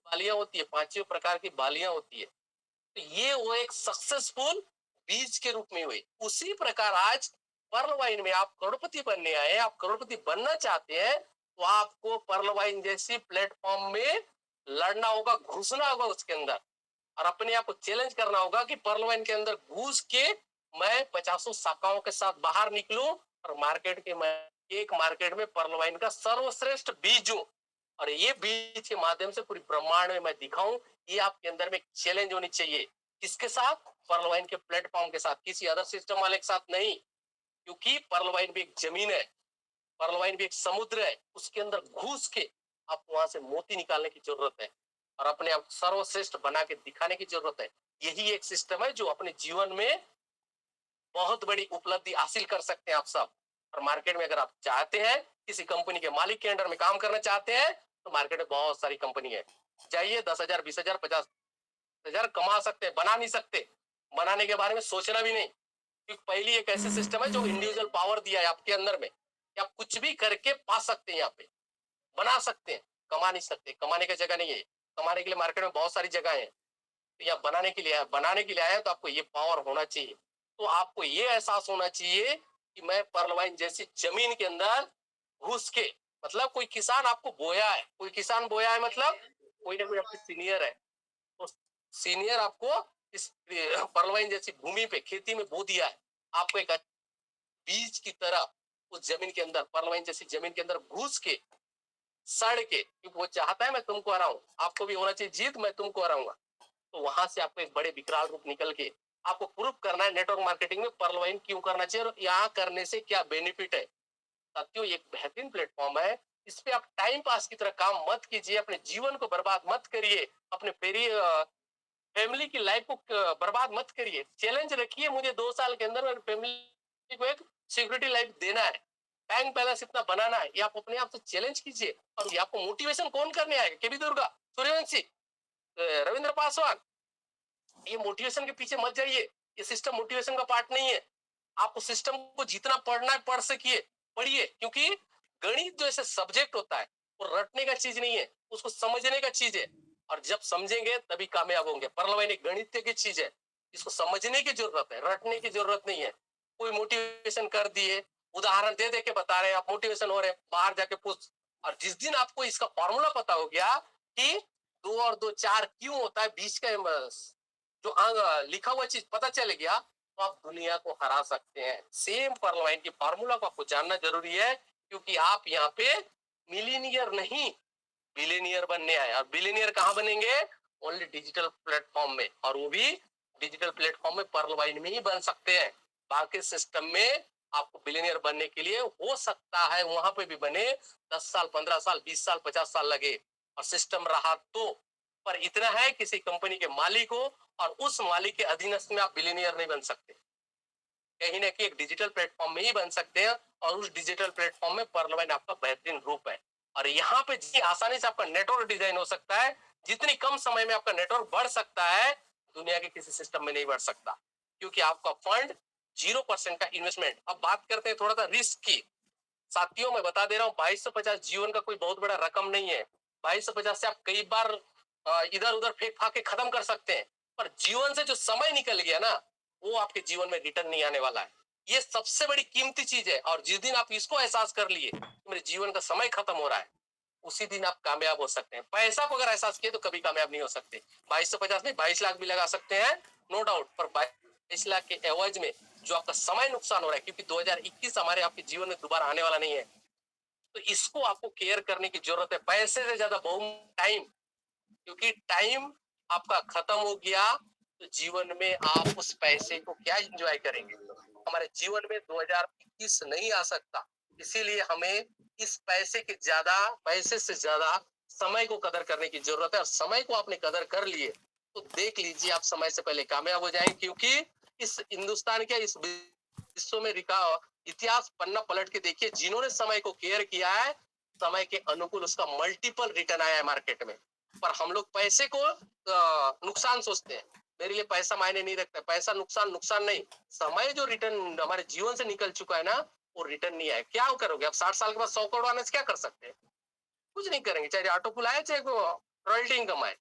[SPEAKER 2] बालियां होती है, पांचों प्रकार की बालियां होती है। तो ये वो एक सक्सेसफुल बीज के रूप में हुए। उसी प्रकार आज पर्ल वाइन में आप करोड़पति बनने आए, आप करोड़पति बनना चाहते हैं, तो आपको पर्ल वाइन जैसी प्लेटफॉर्म में लड़ना होगा, घुसना होगा उसके अंदर, और अपने आप को चैलेंज करना होगा कि पर्ल वाइन के अंदर घुस के मैं पचासों शाखाओं के साथ बाहर निकलूं, और मार्केट के मैं एक मार्केट में पर्ल वाइन का सर्वश्रेष्ठ बीज हूं, और ये बीज के माध्यम से पूरी ब्रह्मांड में मैं दिखाऊं। ये आपके अंदर में चैलेंज होनी चाहिए। किसके साथ? पर्ल वाइन के प्लेटफॉर्म के साथ, किसी अदर सिस्टम वाले के साथ नहीं। क्योंकि पर्ल वाइन भी एक जमीन है, पर्ल वाइन भी एक समुद्र है, उसके अंदर घुस के आपको वहां से मोती निकालने की जरूरत है, और अपने आप सर्वश्रेष्ठ बना के दिखाने की जरूरत है। यही एक सिस्टम है जो अपने जीवन में बहुत बड़ी उपलब्धि हासिल कर सकते हैं आप सब। और मार्केट में अगर आप चाहते हैं, किसी कंपनी के मालिक के अंडर में काम करना चाहते हैं, तो मार्केट में बहुत सारी कंपनी है, जाइए 10,000, 20,000, 50,000 कमा सकते हैं, बना नहीं सकते, बनाने के बारे में सोचना भी नहीं। क्योंकि पहली एक ऐसे सिस्टम है जो इंडिविजुअल पावर दिया है आपके अंदर में, कि आप कुछ भी करके पा सकते हैं, यहाँ पे बना सकते हैं, कमा नहीं सकते। कमाने की जगह नहीं है, कमाने के लिए मार्केट में बहुत सारी जगह है, तो यहाँ बनाने के लिए आया, बनाने के लिए आया, तो आपको ये पावर होना चाहिए। तो आपको ये एहसास होना चाहिए कि मैं पर्ल वाइन जैसी जमीन के अंदर घुस के, मतलब कोई किसान आपको बोया है, कोई किसान बोया है, मतलब कोई ना कोई आपके सीनियर है, तो सीनियर आपको इस पर्ल वाइन जैसी भूमि पे खेती में बो दिया है। आपको एक बीज की तरह उस जमीन के अंदर, पर्ल वाइन जैसी जमीन के अंदर घुस के, सड़ के, क्योंकि वो चाहता है मैं तुमको हराऊं, आपको भी होना चाहिए जीत, मैं तुमको हराऊंगा। तो वहां से आपको एक बड़े विकराल रूप निकल के आपको प्रूफ करना है नेटवर्क मार्केटिंग में पर्ल वाइन क्यों करना चाहिए, और यहाँ करने से क्या बेनिफिट है। साथियों, एक बेहतरीन प्लेटफॉर्म है, इस पे आप टाइम पास की तरह काम मत कीजिए, अपने जीवन को बर्बाद मत करिए, अपने फैमिली की लाइफ को बर्बाद मत करिए। चैलेंज रखिए, मुझे 2 साल के अंदर मेरी फैमिली को एक सिक्योरिटी लाइफ देना है, बैंक बैलेंस इतना बनाना है, ये आप अपने आप से चैलेंज कीजिए। और ये आपको मोटिवेशन कौन करने आएगा? केबी दुर्गा, सूर्यवंशी, रविंद्र पासवान, ये मोटिवेशन के पीछे मत जाइए, ये सिस्टम मोटिवेशन का पार्ट नहीं है। आपको सिस्टम को जितना पढ़ना है पढ़ सकिए, पढ़िए, क्योंकि गणित जो ऐसे सब्जेक्ट होता है, वो रटने का चीज नहीं है, उसको समझने का चीज है, और जब समझेंगे तभी कामयाब होंगे। परलवाइन एक गणित की चीज है, इसको समझने की जरूरत है, रटने की जरूरत नहीं है। कोई मोटिवेशन कर दिए, उदाहरण दे दे के बता रहे हैं, आप मोटिवेशन हो रहे हैं, बाहर जाके पूछ। और जिस दिन आपको इसका फॉर्मूला पता हो गया कि 2 और 2 4 क्यों होता है, बीच का जो लिखा हुआ चीज पता चल गया, तो आप दुनिया को हरा सकते हैं। सेम परलवाइन की फार्मूला को आपको जानना जरूरी है, क्योंकि आप यहाँ पे मिलीनियर नहीं बिलियनियर बनने आए। और बिलियनियर कहाँ बनेंगे? ओनली डिजिटल प्लेटफॉर्म में, और वो भी डिजिटल प्लेटफॉर्म में परलवाइन में ही बन सकते हैं। बाकी सिस्टम में आपको बिलियनियर बनने के लिए हो सकता है वहां पे भी बने 10 साल, 15 साल, 20 साल, 50 साल लगे, और सिस्टम रहा तो। पर इतना है, किसी कंपनी के मालिक हो और उस मालिक के अधीनस्थ में आप बिलियनियर नहीं बन सकते, कहीं ना कहीं एक डिजिटल प्लेटफॉर्म में ही बन सकते हैं, और उस डिजिटल प्लेटफॉर्म में परलवाइन आपका बेहतरीन रूप है। और यहाँ पे जितनी आसानी से आपका नेटवर्क डिजाइन हो सकता है, जितनी कम समय में आपका नेटवर्क बढ़ सकता है, दुनिया के किसी सिस्टम में नहीं बढ़ सकता, क्योंकि आपका फंड 0% का इन्वेस्टमेंट। अब बात करते हैं थोड़ा सा रिस्क की। साथियों, मैं बता दे रहा हूँ, 2250 जीवन का कोई बहुत बड़ा रकम नहीं है। 2250 से आप कई बार इधर उधर फेंक फाक के खत्म कर सकते हैं, पर जीवन से जो समय निकल गया ना, वो आपके जीवन में रिटर्न नहीं आने वाला है। ये सबसे बड़ी कीमती चीज है, और जिस दिन आप इसको एहसास कर लिए मेरे जीवन का समय खत्म हो रहा है, उसी दिन आप कामयाब हो सकते हैं। पैसा को अगर एहसास किए तो कभी कामयाब नहीं हो सकते। 2250 नहीं, 22 लाख भी लगा सकते हैं, नो डाउट, पर 22 लाख के एवज में जो आपका समय नुकसान हो रहा है, क्योंकि 2021 हमारे आपके जीवन में दोबारा आने वाला नहीं है, तो इसको आपको केयर करने की जरूरत है, पैसे से ज्यादा बहुत टाइम, क्योंकि टाइम आपका खत्म हो गया तो जीवन में आप उस पैसे को क्या एंजॉय करेंगे? हमारे जीवन में 2021 नहीं आ सकता, इसीलिए हमें इस पैसे से ज्यादा समय को कदर करने की जरूरत है, और समय को आपने कदर कर लिए तो देख लीजिए आप समय से पहले कामयाब हो जाएंगे, क्योंकि इस हिंदुस्तान के इस विश्व में रिका इतिहास पन्ना पलट के देखिए, जिन्होंने समय को केयर किया है, समय के अनुकूल उसका मल्टीपल रिटर्न आया है मार्केट में। पर हम लोग पैसे को नुकसान सोचते हैं, मेरे लिए पैसा मायने नहीं रखता, पैसा नुकसान नुकसान नहीं, समय जो रिटर्न हमारे जीवन से निकल चुका है ना, वो रिटर्न नहीं आया। क्या करोगे आप 60 साल के बाद 100 करोड़ आने से क्या कर सकते हैं? कुछ नहीं करेंगे, चाहे ऑटो पुल आए चाहे रॉयल्टी इनकम आए।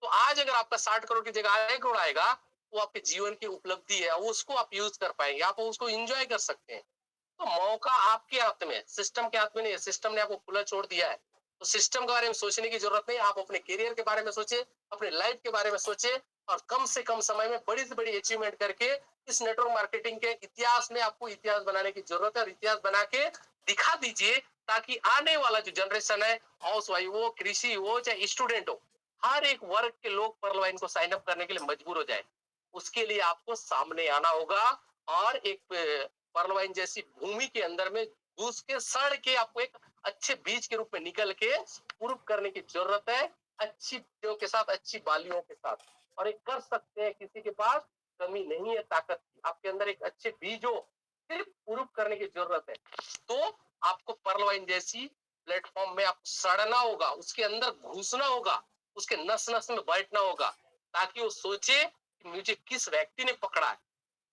[SPEAKER 2] तो आज अगर आपका 60 करोड़ की जगह 1 करोड़ आएगा, वो आपके जीवन की उपलब्धि है, वो उसको आप यूज कर पाएंगे, आप उसको एंजॉय कर सकते हैं। तो मौका आपके हाथ में है, सिस्टम के हाथ में नहीं है, सिस्टम ने आपको खुला छोड़ दिया है। तो सिस्टम के बारे में सोचने की जरूरत नहीं, आप अपने करियर के बारे में सोचिए, अपने लाइफ के बारे में सोचिए, और कम से कम समय में बड़ी से बड़ी अचीवमेंट करके इस नेटवर्क मार्केटिंग के इतिहास में आपको इतिहास बनाने की जरूरत है, और इतिहास बना के दिखा दीजिए, ताकि आने वाला जो जनरेशन है, हाउस वाइफ हो, कृषि हो, चाहे स्टूडेंट हो, हर एक वर्ग के लोग पर्ल को साइन अप करने के लिए मजबूर हो जाए। उसके लिए आपको सामने आना होगा, और एक पर्ल वाइन जैसी भूमि के अंदर में घुस के सड़ के आपको एक अच्छे बीज के रूप में निकल के प्रूव करने की जरूरत है, अच्छी बीजों के साथ, अच्छी बालियों के साथ। और एक कर सकते हैं, किसी के पास कमी नहीं है ताकत की, आपके अंदर एक अच्छे बीज हो, सिर्फ प्रूव करने की जरूरत है। तो आपको पर्ल वाइन जैसी प्लेटफॉर्म में आप सड़ना होगा, उसके अंदर घुसना होगा, उसके नस नस में बैठना होगा, ताकि वो सोचे कि मुझे किस व्यक्ति ने पकड़ा है,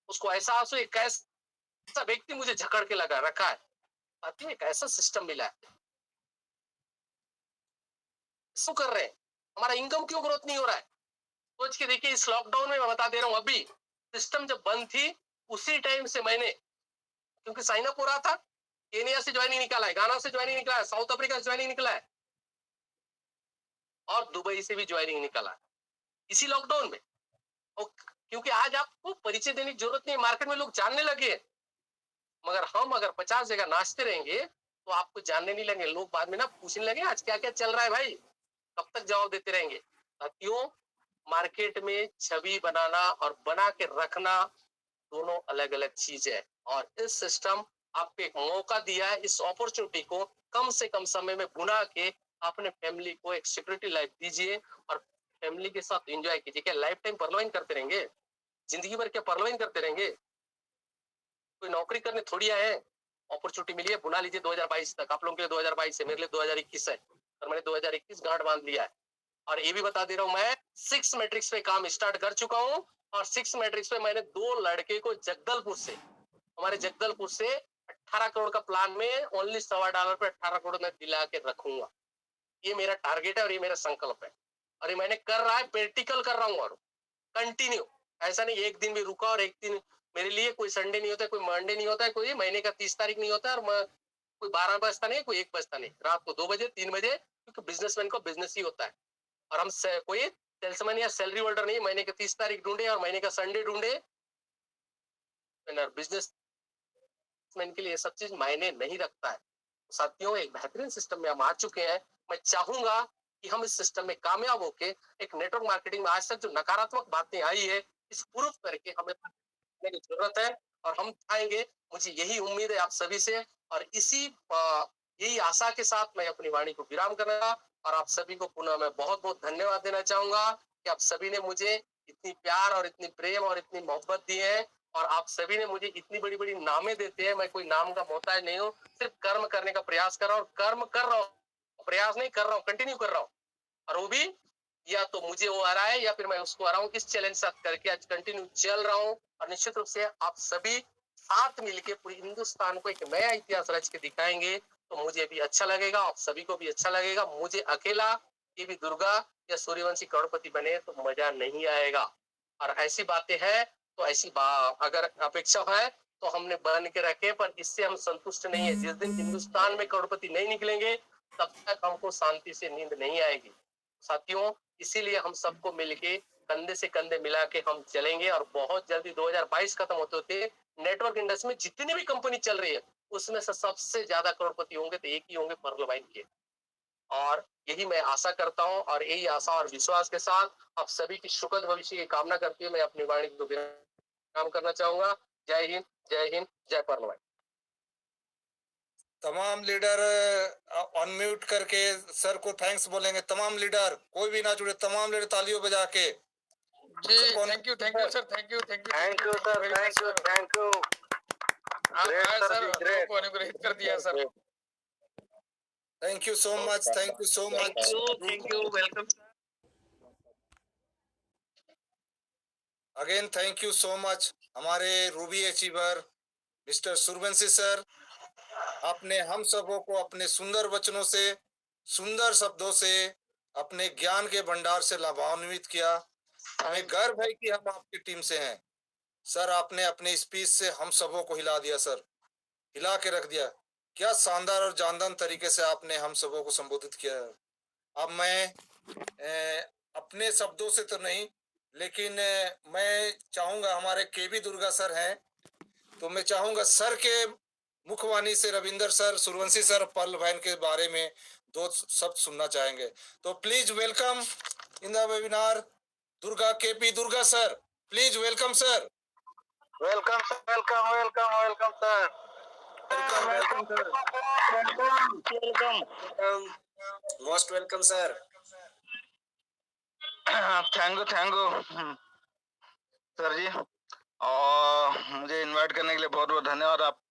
[SPEAKER 2] उसको एहसास हो एक ऐसा व्यक्ति मुझे जकड़ के लगा रखा है, ताकि एक ऐसा सिस्टम मिला है। शो कर रहे हैं, हमारा इनकम क्यों ग्रोथ नहीं हो रहा है? सोच के देखिए, इस लॉकडाउन में मैं बता दे रहा हूँ, अभी सिस्टम जब बंद थी उसी टाइम से मैंने, क्योंकि साइन अप हो रहा था, केनिया से ज्वाइनिंग निकाला है, गाना से ज्वाइनिंग निकला है, साउथ अफ्रीका से ज्वाइनिंग निकला है, और दुबई से भी ज्वाइनिंग निकाला है, इसी लॉकडाउन में। और क्योंकि आज आपको परिचय देने की जरूरत नहीं, मार्केट में लोग जानने लगे। मगर हम अगर 50 जगह नाचते रहेंगे तो आपको जानने नहीं लगे, लोग बाद में ना पूछने लगे आज क्या क्या चल रहा है भाई, कब तक जवाब देते रहेंगे? साथियों, मार्केट में छवि बनाना और बना के रखना दोनों अलग अलग चीज है, और इस सिस्टम आपको एक मौका दिया है, इस अपॉर्चुनिटी को कम से कम समय में बुना के अपने फैमिली को एक सिक्योरिटी लाइफ दीजिए, और फैमिली के साथ एंजॉय कीजिए। क्या लाइफ टाइम परलोइन करते रहेंगे? जिंदगी भर क्या परलोइन करते रहेंगे? कोई नौकरी करने थोड़ी आए हैं। अपॉर्चुनिटी मिली है, बुला लीजिए 2022 तक, आप लोगों के लिए 2022 है, मेरे लिए 2021 है, और मैंने 2021 गांठ बांध लिया है। और ये भी बता दे रहा हूं, मैं 6 मैट्रिक्स पे काम स्टार्ट कर चुका हूं, और 6 मैट्रिक्स पे मैंने 2 लड़के को जगदलपुर से, हमारे जगदलपुर से 18 करोड़ का प्लान में ओनली $1.25 पे 18 करोड़ में दिला के रखूंगा। ये मेरा टारगेट है और ये मेरा संकल्प है, और ये मैंने कर रहा है, प्रैक्टिकल कर रहा हूँ, और कंटिन्यू। ऐसा नहीं एक दिन भी रुका, और एक दिन मेरे लिए कोई संडे नहीं होता है, कोई मंडे नहीं होता है, कोई महीने का 30 तारीख नहीं होता है, और कोई 12 बजता नहीं, कोई 1 बजता नहीं, रात को 2 बजे 3 बजे, क्योंकि बिजनेसमैन को बिजनेस ही होता है। और हम कोई सेल्समैन या सैलरी होल्डर नहीं, महीने की 30 तारीख ढूंढे और महीने का संडे ढूंढे, बिजनेसमैन के लिए ये सब चीज मायने नहीं रखता है। साथियों, एक बेहतरीन सिस्टम में हम आ चुके हैं। मैं चाहूंगा कि हम इस सिस्टम में कामयाब होके एक नेटवर्क मार्केटिंग में आज तक जो नकारात्मक बातें आई है, इस प्रूफ करके हमें करने की जरूरत है, और हम आएंगे। मुझे यही उम्मीद है आप सभी से, और यही आशा के साथ मैं अपनी वाणी को विराम करूंगा, और आप सभी को पुनः मैं बहुत बहुत धन्यवाद देना चाहूंगा कि आप सभी ने मुझे इतनी प्यार और इतनी प्रेम और इतनी मोहब्बत दी है, और आप सभी ने मुझे इतनी बड़ी बड़ी नामें देते हैं। मैं कोई नाम का मोहताज नहीं हूँ, सिर्फ कर्म करने का प्रयास कर रहा हूँ, कर्म कर रहा हूँ, प्रयास नहीं कर रहा हूँ, कंटिन्यू कर रहा हूँ। और वो भी या तो मुझे वो आ रहा है या फिर मैं उसको आ रहा हूँ, इस चैलेंज साथ करके आज कंटिन्यू चल रहा हूँ। और निश्चित रूप से आप सभी साथ मिलके पूरी हिंदुस्तान को एक नया इतिहास रच के दिखाएंगे, तो मुझे भी अच्छा लगेगा, आप सभी को भी अच्छा लगेगा। मुझे अकेला ये भी दुर्गा या सूर्यवंशी करोड़पति बने तो मजा नहीं आएगा। और ऐसी बातें हैं तो अगर अपेक्षा है तो हमने बन के रखे, पर इससे हम संतुष्ट नहीं है। जिस दिन हिंदुस्तान में करोड़पति नहीं निकलेंगे तब तक हमको शांति से नींद नहीं आएगी। साथियों, इसीलिए हम सबको मिलके कंधे से कंधे मिला के हम चलेंगे, और बहुत जल्दी 2022 खत्म होते होते नेटवर्क इंडस्ट्री में जितनी भी कंपनी चल रही है उसमें से सबसे ज्यादा करोड़पति होंगे तो एक ही होंगे, पर्ल वाइन के। और यही मैं आशा करता हूं, और यही आशा और विश्वास के साथ आप सभी की सुखद भविष्य की कामना करते हुए मैं अपनी वाणी को विराम करना चाहूंगा। जय हिंद, जय हिंद, जय पर्ल वाइन।
[SPEAKER 1] तमाम लीडर अनम्यूट करके सर को थैंक्स बोलेंगे। तमाम लीडर, कोई भी ना जुड़े, तमाम लीडर तालियों बजा के
[SPEAKER 3] जी,
[SPEAKER 1] सबको
[SPEAKER 3] thank you sir, thank you
[SPEAKER 2] thank you sir, thank you, thank you.
[SPEAKER 3] आप आए सर, हम लोगों को अनुग्रहित कर दिया sir.
[SPEAKER 1] Thank you so much, thank you so much.
[SPEAKER 2] Thank you, welcome.
[SPEAKER 1] Again thank you so much हमारे ruby achiever mister Suryavanshi sir. आपने हम सबों को अपने सुंदर वचनों से, सुंदर शब्दों से, अपने ज्ञान के भंडार से लाभान्वित किया। हमें गर्व है कि हम आपकी टीम से हैं। सर, आपने अपने स्पीच से हम सबों को हिला दिया सर, हिला के रख दिया। क्या शानदार और जानदार तरीके से आपने हम सबों को संबोधित किया है। अब मैं अपने शब्दों से तो नहीं, लेकिन मैं चाहूंगा, हमारे केबी दुर्गा सर हैं, तो मैं चाहूंगा सर के मुखवाणी से Ravinder sir, Suryavanshi sir Pearlvine के बारे में दो शब्द सुनना चाहेंगे। तो please welcome in the webinar Durga, KP Durga sir. Please welcome sir.
[SPEAKER 2] Welcome, welcome, welcome, welcome sir.
[SPEAKER 1] Welcome
[SPEAKER 2] welcome, welcome.
[SPEAKER 1] Most welcome sir.
[SPEAKER 3] Thank you sir ji, और मुझे इनवाइट करने के लिए बहुत बहुत धन्यवाद आप।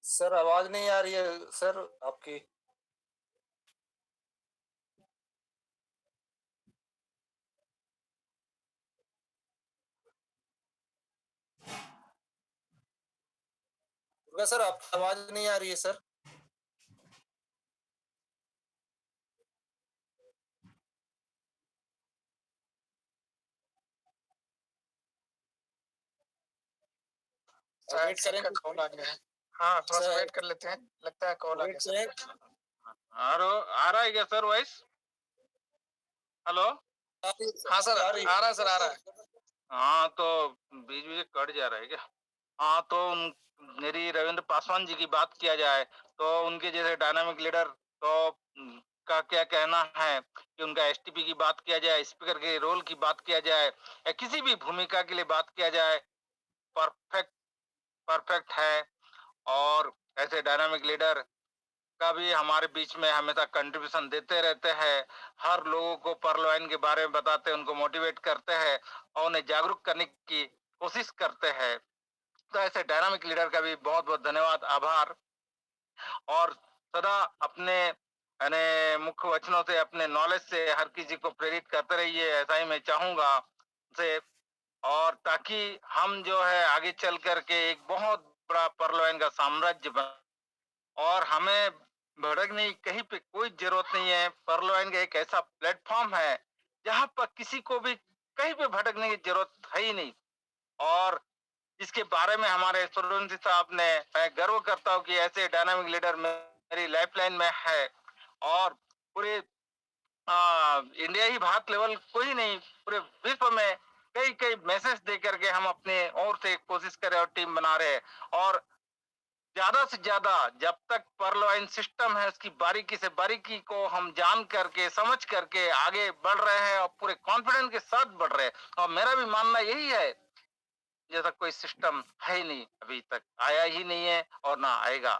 [SPEAKER 1] सर, आवाज नहीं आ रही है सर आपकी। दुर्गा सर, आपकी आवाज नहीं आ रही है सर। वेट
[SPEAKER 3] शायद का
[SPEAKER 1] करेंगे,
[SPEAKER 3] कॉल आ गया है। हाँ, थोड़ा सा वेट कर लेते हैं, लगता है कॉल आ
[SPEAKER 1] वेट
[SPEAKER 3] गया सर।
[SPEAKER 1] करें।
[SPEAKER 3] आ रहा है क्या सर वॉइस? हेलो? हाँ सर, आ रहा है सर, आ रहा है। हाँ, तो बीच बीच कट जा रहा है क्या? हाँ, तो मेरी रविंद्र पासवान जी की बात किया जाए तो उनके जैसे डायनामिक लीडर तो का क्या कहना है कि उनका एसटीपी की बात किया जाए, स्पीकर के रोल की बात किया जाए, या किसी भी भूमिका के लिए बात किया जाए, परफेक्ट परफेक्ट है। और ऐसे डायनामिक लीडर का भी हमारे बीच में हमेशा कंट्रीब्यूशन देते रहते हैं। हर लोगों को पर्ल वाइन के बारे में बताते हैं, उनको मोटिवेट करते हैं और उन्हें जागरूक करने की कोशिश करते हैं। तो ऐसे डायनामिक लीडर का भी बहुत बहुत धन्यवाद, आभार। और सदा अपने यानी मुख्य वचनों से, अपने नॉलेज से हर किसी को प्रेरित करते रहिए, ऐसा ही मैं चाहूंगा से। और ताकि हम जो है आगे चल करके एक बहुत बड़ा पर्ल वाइन का साम्राज्य बन, और हमें भटकने की कहीं पे कोई जरूरत नहीं है। पर्ल वाइन का एक ऐसा प्लेटफॉर्म है जहां पर किसी को भी कहीं पे भटकने की जरूरत है ही नहीं। और जिसके बारे में हमारे सूर्यवंशी साहब ने, मैं गर्व करता हूँ कि ऐसे डायनामिक लीडर मेरी लाइफलाइन में है। और पूरे इंडिया ही, भारत लेवल कोई नहीं, पूरे विश्व में कई कई मैसेज दे करके हम अपने ओर से कोशिश कर रहे हैं और टीम बना रहे हैं। और ज्यादा से ज्यादा जब तक पर्ल वाइन सिस्टम है उसकी बारीकी से बारीकी को हम जान करके, समझ करके आगे बढ़ रहे हैं और पूरे कॉन्फिडेंस के साथ बढ़ रहे हैं। और मेरा भी मानना यही है, जैसा कोई सिस्टम है ही नहीं, अभी तक आया ही नहीं है और ना आएगा।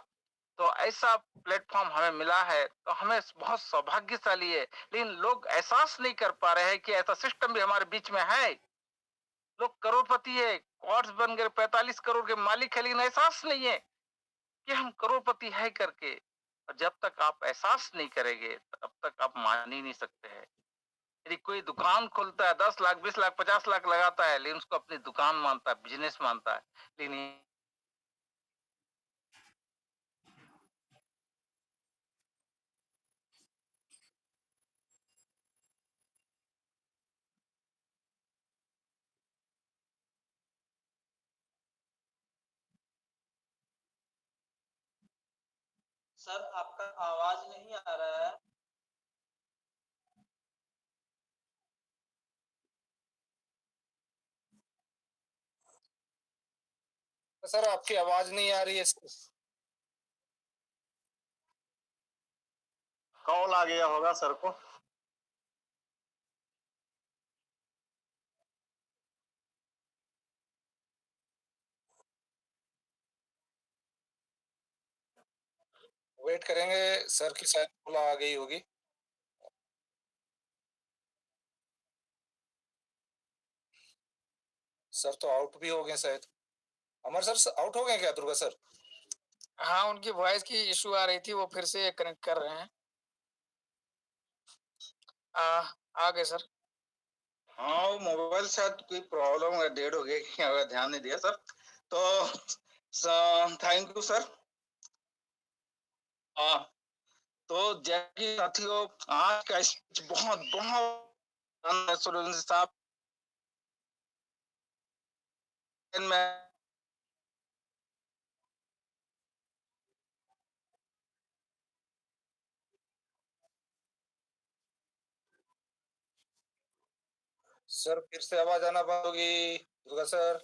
[SPEAKER 3] तो ऐसा प्लेटफॉर्म हमें मिला है तो हमें बहुत सौभाग्यशाली है। लेकिन लोग एहसास नहीं कर पा रहे हैं कि ऐसा सिस्टम भी हमारे बीच में है। लोग करोड़पति है, क्वार्ट्स बन गए, 45 करोड़ के मालिक है, लेकिन एहसास नहीं है कि हम करोड़पति है करके। और जब तक आप एहसास नहीं करेंगे तब तक आप मान ही नहीं सकते हैं। यदि कोई दुकान खोलता है, 10 लाख, 20 लाख, 50 लाख लगाता है, लेकिन उसको अपनी दुकान मानता है, बिजनेस मानता है, लेकिन सर आपका आवाज नहीं आ रहा है।
[SPEAKER 1] सर आपकी आवाज नहीं आ रही है।
[SPEAKER 3] कॉल आ गया होगा सर को।
[SPEAKER 1] वेट करेंगे सर की, शायद कॉल आ गई होगी। सर तो आउट भी हो गए शायद। अमर सर आउट हो गए क्या दुर्गा सर?
[SPEAKER 4] हाँ, उनकी वॉइस की इशू आ रही थी, वो फिर से कनेक्ट कर रहे हैं। आ गए सर।
[SPEAKER 3] हाँ मोबाइल शायद कोई प्रॉब्लम है, डेड हो गया, अगर ध्यान नहीं दिया सर तो थैंक यू सर। हाँ तो जैकी साथियों, आज का स्पीच बहुत बहुत साहब में
[SPEAKER 1] सर फिर से आवाज आना बंद होगी दुर्गा सर।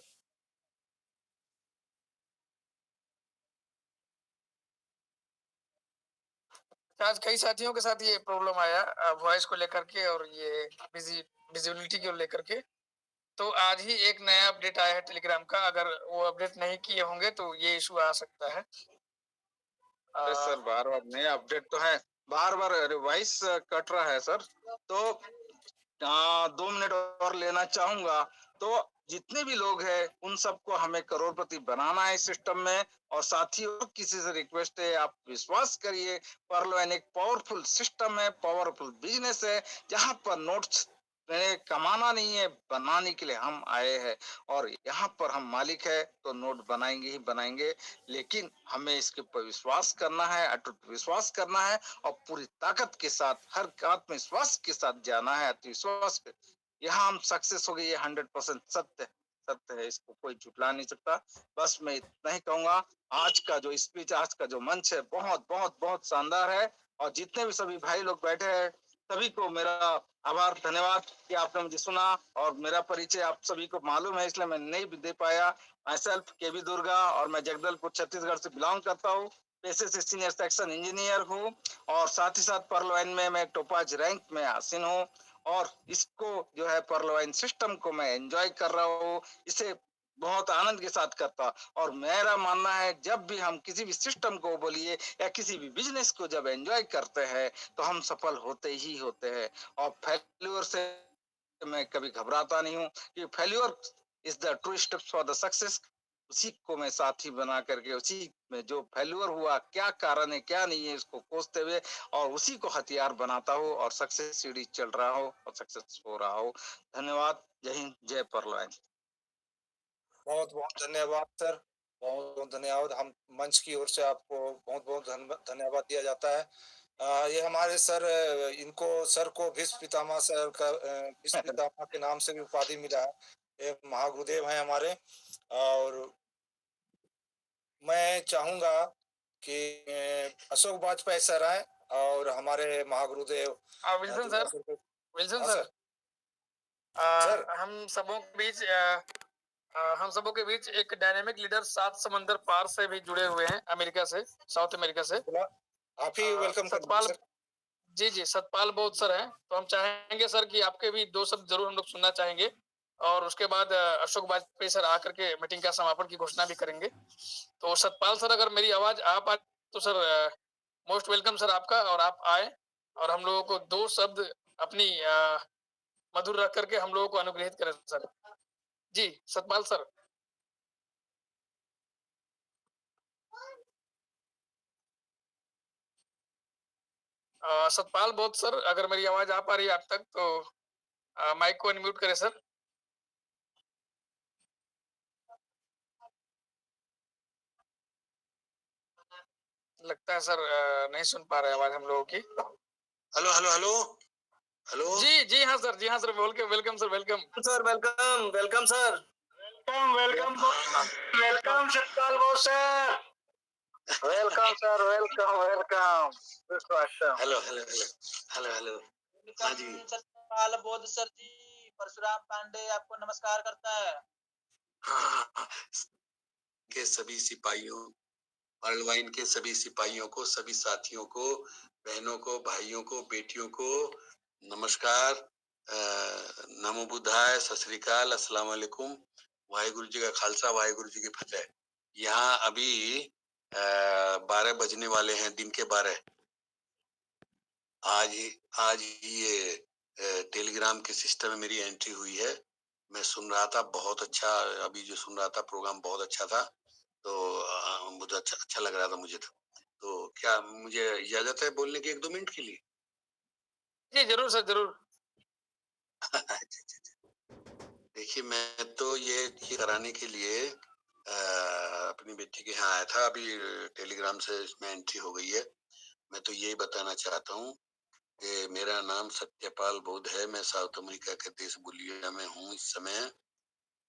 [SPEAKER 4] आज कई साथियों के साथ ये प्रॉब्लम आया वॉइस को लेकर के और ये विजिबिलिटी को लेकर के। तो आज ही एक नया अपडेट आया है टेलीग्राम का, अगर वो अपडेट नहीं किए होंगे तो ये इशू आ सकता है।
[SPEAKER 3] सर बार बार नए अपडेट तो है, बार बार वॉइस कट रहा है सर। तो 2 मिनट और लेना चाहूंगा। तो जितने भी लोग हैं उन सबको हमें करोड़पति बनाना है सिस्टम में। और साथियों किसी से रिक्वेस्ट है, आप विश्वास करिए, परलोन एक पावरफुल सिस्टम है, पावरफुल बिजनेस है, जहां पर नोट्स कमाना नहीं है, बनाने के लिए हम आए हैं। और यहाँ पर हम मालिक है तो नोट बनाएंगे ही बनाएंगे, लेकिन हमें इसके ऊपर विश्वास करना है, अटूट विश्वास करना है और पूरी ताकत के साथ, हर आत्मविश्वास के साथ जाना है, आत्मविश्वास। यहाँ हम सक्सेस हो गए, ये 100% सत्य सत्य है, इसको कोई झुटला नहीं सकता। बस मैं इतना ही कहूंगा, आज का जो स्पीच, आज का जो मंच है, बहुत बहुत बहुत शानदार है। और जितने भी सभी भाई लोग बैठे हैं, सभी को मेरा आभार, धन्यवाद कि आपने मुझे सुना। और मेरा परिचय आप सभी को मालूम है, इसलिए मैं नहीं दे पाया। माई सेल्फ केवी दुर्गा, और मैं जगदलपुर छत्तीसगढ़ से बिलोंग करता हूँ। पेशे से सीनियर सेक्शन इंजीनियर हूँ, और साथ ही साथ परलोइन में मैं टोपाज रैंक में आसीन हूँ। और इसको जो है परलोइन सिस्टम को मैं एंजॉय कर रहा हूँ, इसे बहुत आनंद के साथ करता। और मेरा मानना है, जब भी हम किसी भी सिस्टम को बोलिए या किसी भी बिजनेस को जब एंजॉय करते हैं तो हम सफल होते ही होते हैं। और फेल्यूर से मैं कभी घबराता नहीं हूँ, कि failure is the true steps for the success. उसी को मैं साथी बना करके, उसी में जो फेल्यूर हुआ, क्या कारण है क्या नहीं है, इसको कोसते हुए और उसी को हथियार बनाता हूँ, और सक्सेस सीढ़ी चल रहा हो और सक्सेस हो रहा हो। धन्यवाद। जय हिंद, जय परलोइन।
[SPEAKER 1] बहुत बहुत धन्यवाद सर, बहुत बहुत धन्यवाद। हम मंच की ओर से आपको बहुत बहुत धन्यवाद दिया जाता है। ये हमारे सर, इनको सर को भीष्म पितामह सर का, भीष्म पितामह के नाम से भी उपाधि मिला है। ये महागुरुदेव हैं हमारे। और मैं चाहूंगा कि अशोक वाजपेयी सर आए और हमारे महागुरुदेव
[SPEAKER 4] विल्सन
[SPEAKER 1] दुर्गा
[SPEAKER 4] सर,
[SPEAKER 1] सर को।
[SPEAKER 4] विल्सन
[SPEAKER 1] हाँ
[SPEAKER 4] सर,
[SPEAKER 1] सर।
[SPEAKER 4] हम सबों के बीच एक डायनेमिक लीडर 7 समंदर पार से भी जुड़े हुए हैं, अमेरिका से, साउथ अमेरिका से।
[SPEAKER 1] आप ही वेलकम
[SPEAKER 4] सतपाल
[SPEAKER 1] सर।
[SPEAKER 4] जी, सतपाल बोध सर हैं। तो हम चाहेंगे सर कि आपके भी 2 शब्द जरूर हम लोग सुनना चाहेंगे, और उसके बाद अशोक वाजपेयी सर आकर के मीटिंग का समापन की घोषणा भी करेंगे। तो सतपाल सर, अगर मेरी आवाज आ पाए तो सर, मोस्ट वेलकम सर आपका, और आप आए और हम लोगों को 2 शब्द अपनी मधुर रख करके हम लोगों को अनुग्रहित करें सर। जी सतपाल सर। सतपाल बोध सर, अगर मेरी आवाज आ पा रही है आप तक तो माइक को अनम्यूट करें सर। लगता है सर नहीं सुन पा रहे आवाज हम लोगों की।
[SPEAKER 1] Hello hello hello hello.
[SPEAKER 4] जी हाँ sir, welcome sir, welcome
[SPEAKER 1] sir, welcome welcome sir.
[SPEAKER 3] Welcome welcome welcome Satpal Bose sir. Welcome sir, welcome welcome.
[SPEAKER 5] Hello hello hello hello hello. हाँ जी।
[SPEAKER 6] सतपाल बोध सर जी, परशुराम पांडे आपको नमस्कार करता है।
[SPEAKER 5] हाँ, के सभी सिपाहियों, वर्ल्डवाइन के सभी सिपाहियों को, सभी साथियों को, बहनों को, भाइयों को, बेटियों को नमस्कार, नमो बुद्धाय, सत श्री अकाल, अस्सलाम वालेकुम, वाहिगुरु जी का खालसा, वाहिगुरु जी की फतेह। यहाँ अभी 12 बजने वाले हैं, दिन के 12। आज ये टेलीग्राम के सिस्टम में मेरी एंट्री हुई है। मैं सुन रहा था, बहुत अच्छा, अभी जो सुन रहा था प्रोग्राम बहुत अच्छा था, तो मुझे अच्छा लग रहा था मुझे। तो क्या मुझे इजाजत है बोलने की 1-2 मिनट के लिए?
[SPEAKER 4] जी जरूर सर, जरूर।
[SPEAKER 5] देखिए, मैं तो ये कराने के लिए अपनी बेटी के यहाँ आया था, अभी टेलीग्राम से इसमें एंट्री हो गई है। मैं तो यही बताना चाहता हूँ कि मेरा नाम सत्यपाल बोध है, मैं साउथ अमेरिका के देश बोलिविया में हूँ इस समय,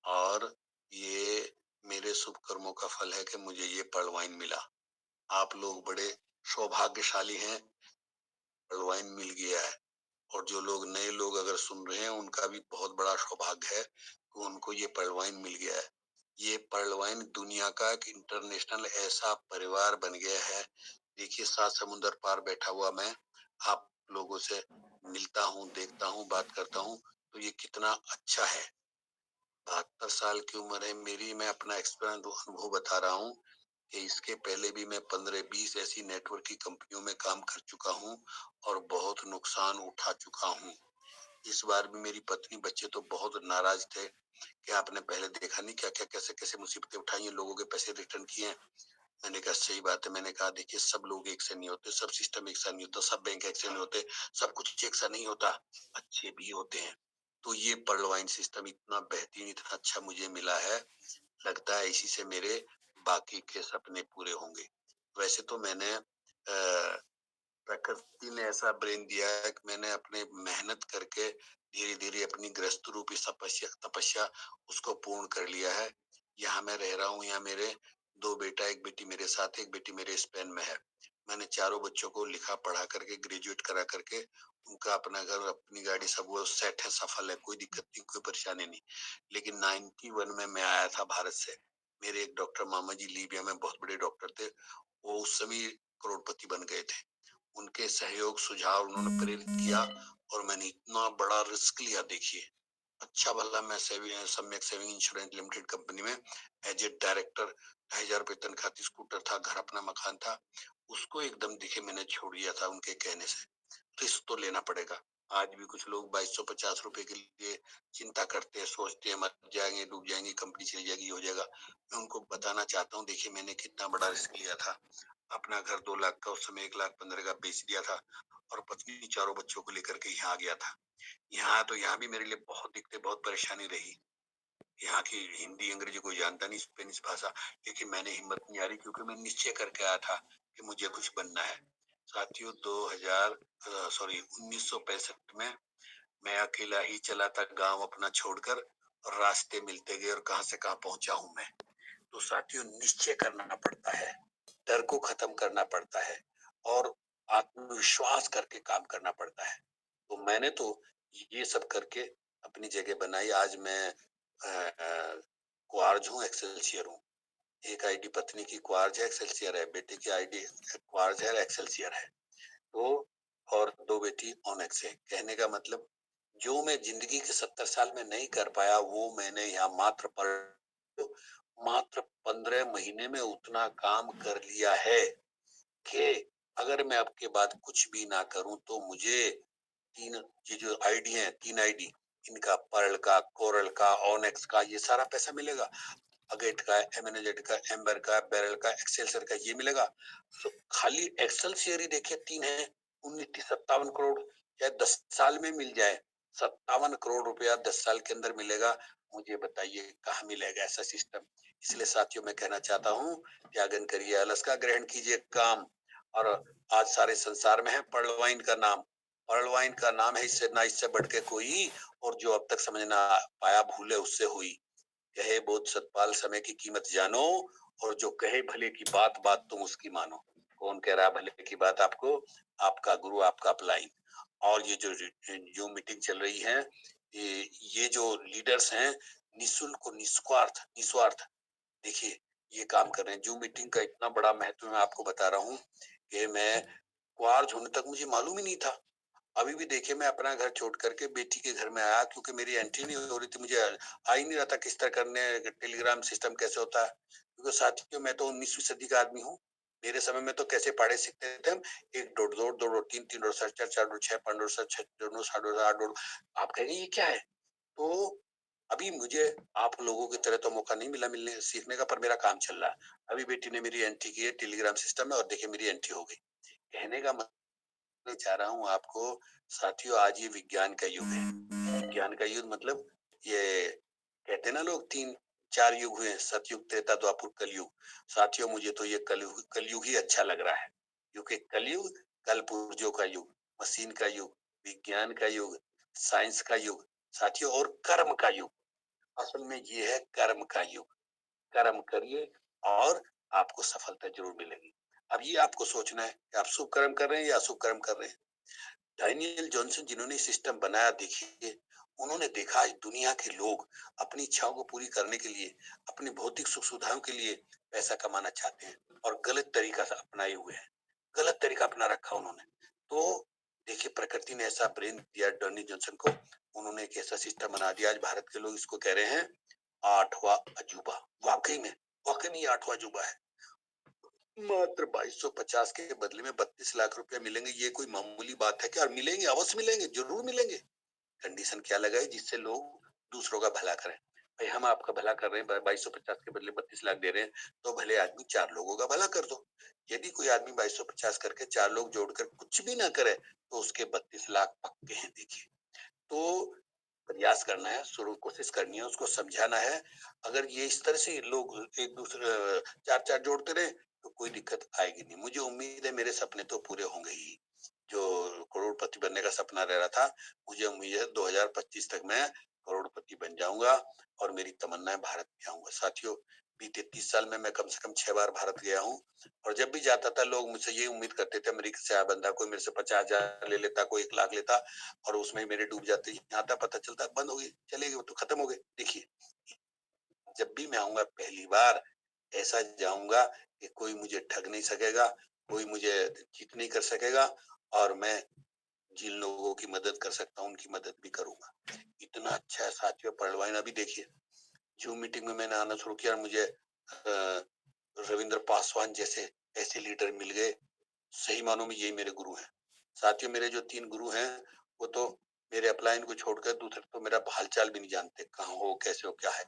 [SPEAKER 5] और ये मेरे शुभ कर्मों का फल है कि मुझे ये पर्ल वाइन मिला। आप लोग बड़े सौभाग्यशाली हैं, पर्ल वाइन मिल गया है। और जो लोग नए लोग अगर सुन रहे हैं, उनका भी बहुत बड़ा सौभाग्य है कि उनको ये पर्ल वाइन मिल गया है। ये पर्ल वाइन दुनिया का एक इंटरनेशनल ऐसा परिवार बन गया है। देखिए, 7 समुंदर पार बैठा हुआ मैं आप लोगों से मिलता हूँ, देखता हूँ, बात करता हूँ, तो ये कितना अच्छा है। 72 साल की उम्र है मेरी, मैं अपना एक्सपीरियंस अनुभव बता रहा हूँ कि इसके पहले भी मैं 15-20 ऐसी नेटवर्क की कंपनियों में काम कर चुका हूँ और बहुत नुकसान उठा चुका हूँ। इस बार भी मेरी पत्नी, बच्चे तो बहुत नाराज थे कि आपने पहले देखा नहीं क्या क्या कैसे कैसे मुसीबतें उठाई हैं, लोगों के पैसे रिटर्न किए हैं। मैंने कहा सही बात है। मैंने कहा देखिए, सब लोग एक से नहीं होते, सब सिस्टम एक सा नहीं होता, सब बैंक एक से नहीं होते, सब कुछ एक सा नहीं होता, अच्छे भी होते हैं। तो ये पर्ल वाइन सिस्टम इतना बेहतरीन, इतना अच्छा मुझे मिला है, लगता है इसी से मेरे बाकी के सपने पूरे होंगे। वैसे तो मैंने प्रकृति ने ऐसा ब्रेन दिया है कि मैंने अपने मेहनत करके धीरे धीरे अपनी ग्रस्त रूपी तपस्या उसको पूर्ण कर लिया है। यहाँ मैं रह रहा हूँ, यहाँ मेरे 2 बेटा, 1 बेटी मेरे साथ, 1 बेटी मेरे स्पेन में है। मैंने चारों बच्चों को लिखा पढ़ा करके, ग्रेजुएट करा करके, उनका अपना घर, अपनी गाड़ी, सब वो सेट है, सफल है, कोई दिक्कत नहीं, कोई परेशानी नहीं। लेकिन 91 में मैं आया था भारत से। मेरे एक डॉक्टर मामा जी लीबिया में बहुत बड़े डॉक्टर थे, वो उस समय करोड़पति बन गए थे। उनके सहयोग सुझाव उन्होंने प्रेरित किया और मैंने इतना बड़ा रिस्क लिया। देखिए, अच्छा भला मैं सम्यक सेविंग इंश्योरेंस लिमिटेड कंपनी में एज ए डायरेक्टर, 2,000 रुपए तनख्वाह थी, स्कूटर था, घर अपना मकान था, उसको एकदम देखिए मैंने छोड़ दिया था उनके कहने से। रिस्क तो लेना पड़ेगा। आज भी कुछ लोग 2250 रुपए के लिए चिंता करते हैं, सोचते हैं मर जाएंगे, डूब जाएंगे, कंपनी चली जाएगी, हो जाएगा। मैं उनको बताना चाहता हूँ, देखिए मैंने कितना बड़ा रिस्क लिया था। अपना घर 2 लाख का, उस समय 1,15,000 का बेच दिया था और पत्नी, चारों बच्चों को लेकर के यहाँ आ गया था। यहाँ भी मेरे लिए बहुत दिक्कतें, बहुत परेशानी रही। यहाँ की हिंदी अंग्रेजी कोई जानता नहीं, स्पेनिश भाषा, लेकिन मैंने हिम्मत नहीं हारी, क्योंकि मैं निश्चय करके आया था कि मुझे कुछ बनना है। साथियों, 1965 में मैं अकेला ही चला था गांव अपना छोड़कर, और रास्ते मिलते गए और कहां से कहां पहुंचा हूं मैं। तो साथियों, निश्चय करना पड़ता है, डर को खत्म करना पड़ता है और आत्मविश्वास करके काम करना पड़ता है। तो मैंने तो ये सब करके अपनी जगह बनाई। आज मैं क्वार्ज हूँ, एक्सेलसियर हूँ। एक आईडी पत्नी की क्वार्ज है, एक्सेलसियर है, बेटे की आईडी क्वार्ज है, एक्सेलसियर है। तो और 2 बेटी ऑनेक्स है। कहने का मतलब, जो मैं जिंदगी के 70 साल में नहीं कर पाया, वो मैंने यहाँ मात्र 15 महीने में उतना काम कर लिया है कि अगर मैं आपके बाद कुछ भी ना करूं तो मुझे 3 ये जो आईडी है, 3 आईडी, इनका पर्ल का, कोरल का, ऑनेक्स का, ये सारा पैसा मिलेगा। अगेट का, एमएनजेड का, एम्बर का, बैरल का, एक्सेलसियर का, ये मिलेगा। तो खाली एक्सेलसियर ही देखिए 3 है, 57 करोड़, चाहे 10 साल में मिल जाए, 57 करोड़ रुपया 10 साल के अंदर मिलेगा। मुझे बताइए कहाँ मिलेगा ऐसा सिस्टम। इसलिए साथियों, मैं कहना चाहता हूँ, त्यागन करिए, अलस का ग्रहण कीजिए काम। और आज सारे संसार में है पर्ल वाइन का नाम, पर्ल वाइन का नाम है, इससे ना इससे बढ़ के कोई, और जो अब तक समझ ना पाया, भूले उससे हुई। कहे बोध सतपाल, समय की कीमत जानो और जो कहे भले की बात बात तुम उसकी मानो। कौन कह रहा है भले की बात आपको? आपका गुरु, आपका अपलाइन। और ये जो मीटिंग चल रही है, ये जो लीडर्स हैं, निःशुल्क और निस्वार्थ देखिए ये काम कर रहे हैं। जो मीटिंग का इतना बड़ा महत्व मैं आपको बता रहा हूँ कि मैं क्वार्ज होने तक मुझे मालूम ही नहीं था। अभी भी देखिए मैं अपना घर छोड़ करके बेटी के घर में आया, क्योंकि मेरी एंट्री नहीं हो रही थी, मुझे आ ही नहीं रहा था किस तरह करने, टेलीग्राम सिस्टम कैसे होता है। क्योंकि साथियों मैं तो 19वीं सदी का आदमी हूँ। मेरे समय में तो कैसे पढ़े सीखते थे हम, 1 dot 2 2 dot 3 3 dot 7 4 4 dot 6 5 dot 7 6 dot 7 dot 8 dot. आप कहेंगे ये क्या है? तो अभी मुझे आप लोगों की तरह तो मौका नहीं मिला मिलने सीखने का, पर मेरा काम चल रहा है। अभी बेटी ने मेरी एंट्री की है टेलीग्राम सिस्टम में, और देखिए मेरी एंट्री हो गई। कहने का मैं चाह रहा हूँ आपको साथियों, आज ये विज्ञान का युग है। विज्ञान का युग मतलब ये कहते हैं ना लोग 3 4 युग हुए, सतयुग त्रेता द्वापर कलयुग। साथियों मुझे तो ये कलयुग ही अच्छा लग रहा है, क्योंकि कलयुग कल पुर्जों का युग, मशीन का युग, विज्ञान का युग, साइंस का युग साथियों, और कर्म का युग। असल में ये है कर्म का युग। कर्म करिए और आपको सफलता जरूर मिलेगी। अब ये आपको सोचना है कि आप शुभ कर्म कर रहे हैं या अशुभ कर्म कर रहे हैं। डैनियल जॉनसन जिन्होंने सिस्टम बनाया, देखिए उन्होंने देखा आज दुनिया के लोग अपनी इच्छाओं को पूरी करने के लिए, अपनी भौतिक सुख सुविधाओं के लिए पैसा कमाना चाहते हैं और गलत तरीका से अपनाए हुए हैं। गलत तरीका अपना रखा उन्होंने। तो देखिए प्रकृति ने ऐसा ब्रेन दिया डैनियल जॉनसन को, उन्होंने एक ऐसा सिस्टम बना दिया। आज भारत के लोग इसको कह रहे हैं 8वां अजूबा। वाकई में ये 8वां अजूबा है। मात्र 2250 के बदले में 32 लाख रुपया मिलेंगे, ये कोई मामूली बात है क्या? और मिलेंगे, अवश्य मिलेंगे, जरूर मिलेंगे। कंडीशन क्या लगाए जिससे लोग दूसरों का भला करें। भाई हम आपका भला कर रहे हैं, 2250 के बदले 32 लाख दे रहे हैं, तो भले आदमी 4 लोगों का भला कर दो। यदि कोई आदमी 2250 करके 4 लोग जोड़कर कुछ भी ना करे, तो उसके 32 लाख पक्के हैं। देखिए तो प्रयास करना है, शुरू कोशिश करनी है, उसको समझाना है। अगर ये इस तरह से लोग एक दूसरे 4 4 जोड़ते रहे तो कोई दिक्कत आएगी नहीं। मुझे उम्मीद है मेरे सपने तो पूरे होंगे ही। जो करोड़पति बनने का सपना रह रहा था, मुझे उम्मीद है 2025 तक मैं करोड़पति बन जाऊंगा और मेरी तमन्ना है भारत में आऊंगा। साथियों बीते 30 साल में मैं कम से कम 6 बार भारत गया हूँ, और जब भी जाता था लोग मुझसे ये उम्मीद करते थे अमेरिका से आया बंदा, कोई मेरे से 50,000 ले लेता, कोई 1 लाख लेता, और उसमें मेरे डूब जाते। यहाँ तक पता चलता बंद हो गई, चले गए, तो खत्म हो गए। देखिए जब भी मैं आऊंगा पहली बार ऐसा जाऊंगा कि कोई मुझे ठग नहीं सकेगा, कोई मुझे चीट नहीं कर सकेगा, और मैं जिन लोगों की मदद कर सकता हूँ उनकी मदद भी करूंगा। इतना अच्छा है साथियों पलवाइन। अभी देखिए जूम मीटिंग में मैंने आना शुरू किया और मुझे रविंद्र पासवान जैसे ऐसे लीडर मिल गए। सही मानों में यही मेरे गुरु हैं। साथियों मेरे जो 3 गुरु हैं वो तो मेरे अपलाइन को छोड़कर दूसरे तो मेरा हालचाल भी नहीं जानते, कहाँ हो कैसे हो क्या है।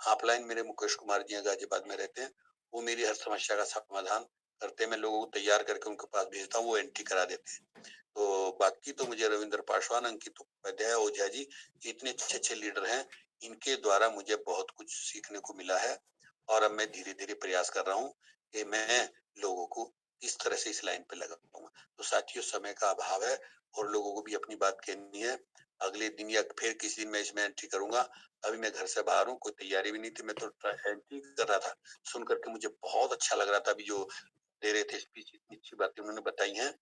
[SPEAKER 5] अपलाइन मेरे मुकेश कुमार जी गाजियाबाद में रहते हैं, वो मेरी हर समस्या का समाधान करते हैं। मैं लोगों को तैयार करके उनके पास भेजता हूँ, वो एंट्री करा देते हैं। तो बाकी तो मुझे रविंद्र पासवान, अंकित उपाध्याय, ओझा जी, इतने अच्छे अच्छे लीडर हैं, इनके द्वारा मुझे बहुत कुछ सीखने को मिला है। और अब मैं धीरे धीरे प्रयास कर रहा हूँ कि मैं लोगों को इस तरह से इस लाइन पे लगाऊंगा। तो साथियों समय का अभाव है और लोगों को भी अपनी बात कहनी है। अगले दिन या फिर किसी दिन मैं इसमें एंट्री करूंगा। अभी मैं घर से बाहर हूँ, कोई तैयारी भी नहीं थी, मैं तो एंट्री कर रहा था। सुन करके मुझे बहुत अच्छा लग रहा था। अभी जो दे रहे थे स्पीच, इतनी अच्छी बातें उन्होंने बताई हैं।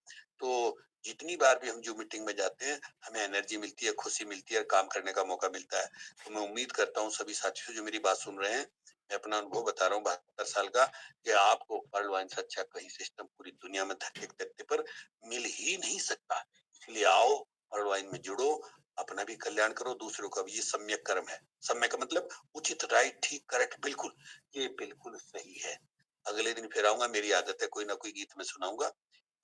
[SPEAKER 5] तो जितनी बार भी हम जो मीटिंग में जाते हैं हमें एनर्जी मिलती है, खुशी मिलती है, काम करने का मौका मिलता है। तो मैं उम्मीद करता हूँ सभी साथियों जो मेरी बात सुन रहे हैं, मैं अपना अनुभव बता रहा हूँ 72 साल का, कि आपको वर्ल्ड वाइन से अच्छा कहीं सिस्टम पूरी दुनिया में धरती पर मिल ही नहीं सकता। इसलिए आओ वर्ल्ड वाइन में जुड़ो, अपना भी कल्याण करो, दूसरों का भी। ये सम्यक कर्म है। सम्यक का मतलब उचित, राइट, ठीक, करेक्ट, बिल्कुल, ये बिल्कुल सही है। अगले दिन फिर आऊंगा, मेरी आदत है कोई ना कोई गीत में सुनाऊंगा।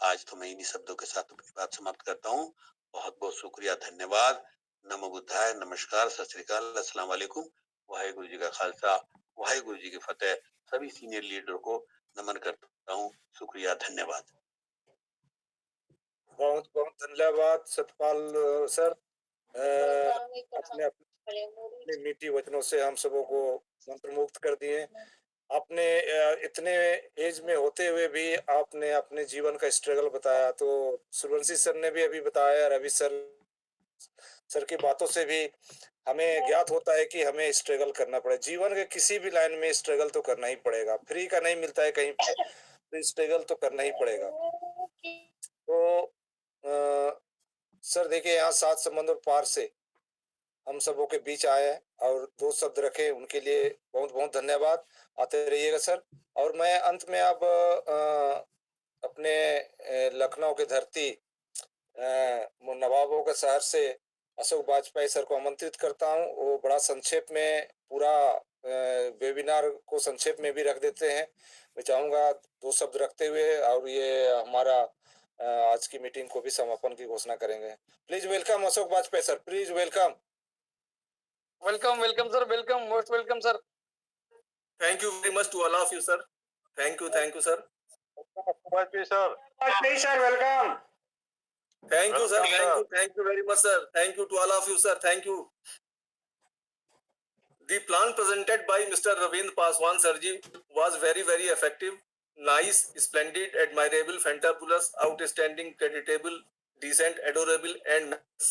[SPEAKER 5] आज तो मैं इन्हीं शब्दों के साथ अपनी बात समाप्त करता हूँ। बहुत बहुत शुक्रिया, धन्यवाद। नमो बुद्धाय, नमस्कार, सत श्री अकाल, अस्सलाम वालेकुम। वाहेगुरु जी का खालसा, वाहेगुरु जी की फतेह। सभी सीनियर लीडर को नमन करता हूँ। शुक्रिया, धन्यवाद।
[SPEAKER 1] बहुत बहुत धन्यवाद सतपाल सर। अपने अपने मीठी वचनों से हम सबों को मंत्रमुग्ध कर दिए। आपने इतने एज में होते हुए भी आपने अपने जीवन का स्ट्रगल बताया। तो सुरवंशी सर ने भी अभी बताया, रवि सर की बातों से भी हमें ज्ञात होता है कि हमें स्ट्रगल करना पड़े, जीवन के किसी भी लाइन में स्ट्रगल तो करना ही पड़ेगा, फ्री का नहीं मिलता है कहीं पे, तो स्ट्रगल तो करना ही पड़ेगा। तो सर देखिए यहाँ 7 समंदर पार से हम सबों के बीच आए हैं और 2 शब्द रखे, उनके लिए बहुत-बहुत धन्यवाद। आते रहिएगा सर। और मैं अंत में अब अपने लखनऊ की धरती नवाबों के शहर से अशोक वाजपेयी सर को आमंत्रित करता हूँ। वो बड़ा संक्षेप में पूरा वेबिनार को संक्षेप में भी रख देते हैं। मैं चाहूँगा 2 शब्द रखते हुए और ये हमारा आज की मीटिंग को भी समापन की घोषणा करेंगे। Please welcome Ashok Vajpayee sir, please welcome.
[SPEAKER 4] Welcome welcome sir, welcome, most welcome sir.
[SPEAKER 7] Thank you very much to all of you, sir. Thank you, sir.
[SPEAKER 3] Vajpayee sir,
[SPEAKER 1] Vajpayee sir welcome.
[SPEAKER 7] Thank you, sir.
[SPEAKER 3] Welcome,
[SPEAKER 7] Thank you very much, sir. Thank you to all of you, sir. Thank you. The plan presented by Mr. Ravindra Paswan Sarji was very, very effective, nice, splendid, admirable, fantabulous, outstanding, creditable, decent, adorable, and nice.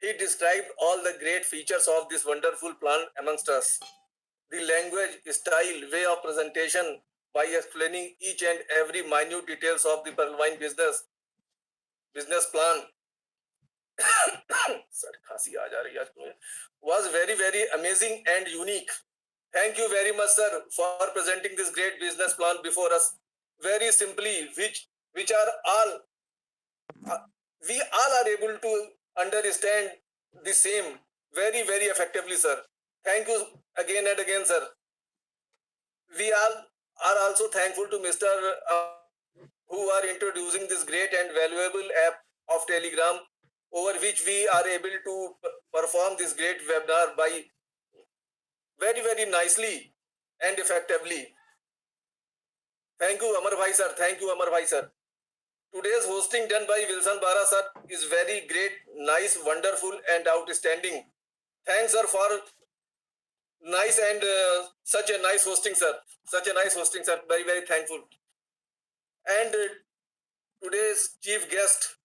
[SPEAKER 7] He described all the great features of this wonderful plan amongst us. The language, style, way of presentation by explaining each and every minute details of the Pearl business plan Sir, खांसी आ जा रही है आज तुम्हें, was very, very amazing and unique. Thank you very much, sir, for presenting this great business plan before us. Very simply, which are all we all are able to understand the same very, very effectively, sir. Thank you again and again, sir. We all are also thankful to Mr. Who are introducing this great and valuable app of Telegram, over which we are able to perform this great webinar by very, very nicely and effectively. Thank you, Amar Bhai, sir. Thank you, Amar Bhai, sir. Today's hosting done by Wilson Bara, sir, is very great, nice, wonderful, and outstanding. Thanks, sir, for nice and such a nice hosting, sir. Such a nice hosting, sir. Very, very thankful. And today's chief guest,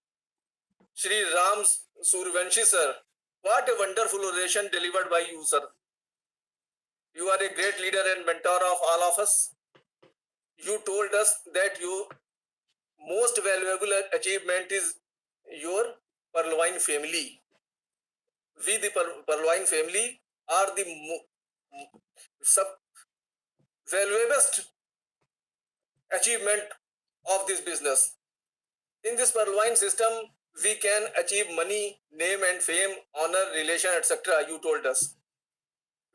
[SPEAKER 7] Shri Ram Survanshi, sir. What a wonderful oration delivered by you, sir. You are a great leader and mentor of all of us. You told us that your most valuable achievement is your Purloin family. We, the Purloin family, are the valuablest achievement of this business. In this Purloin system, we can achieve money, name and fame, honor, relation, etc. You told us.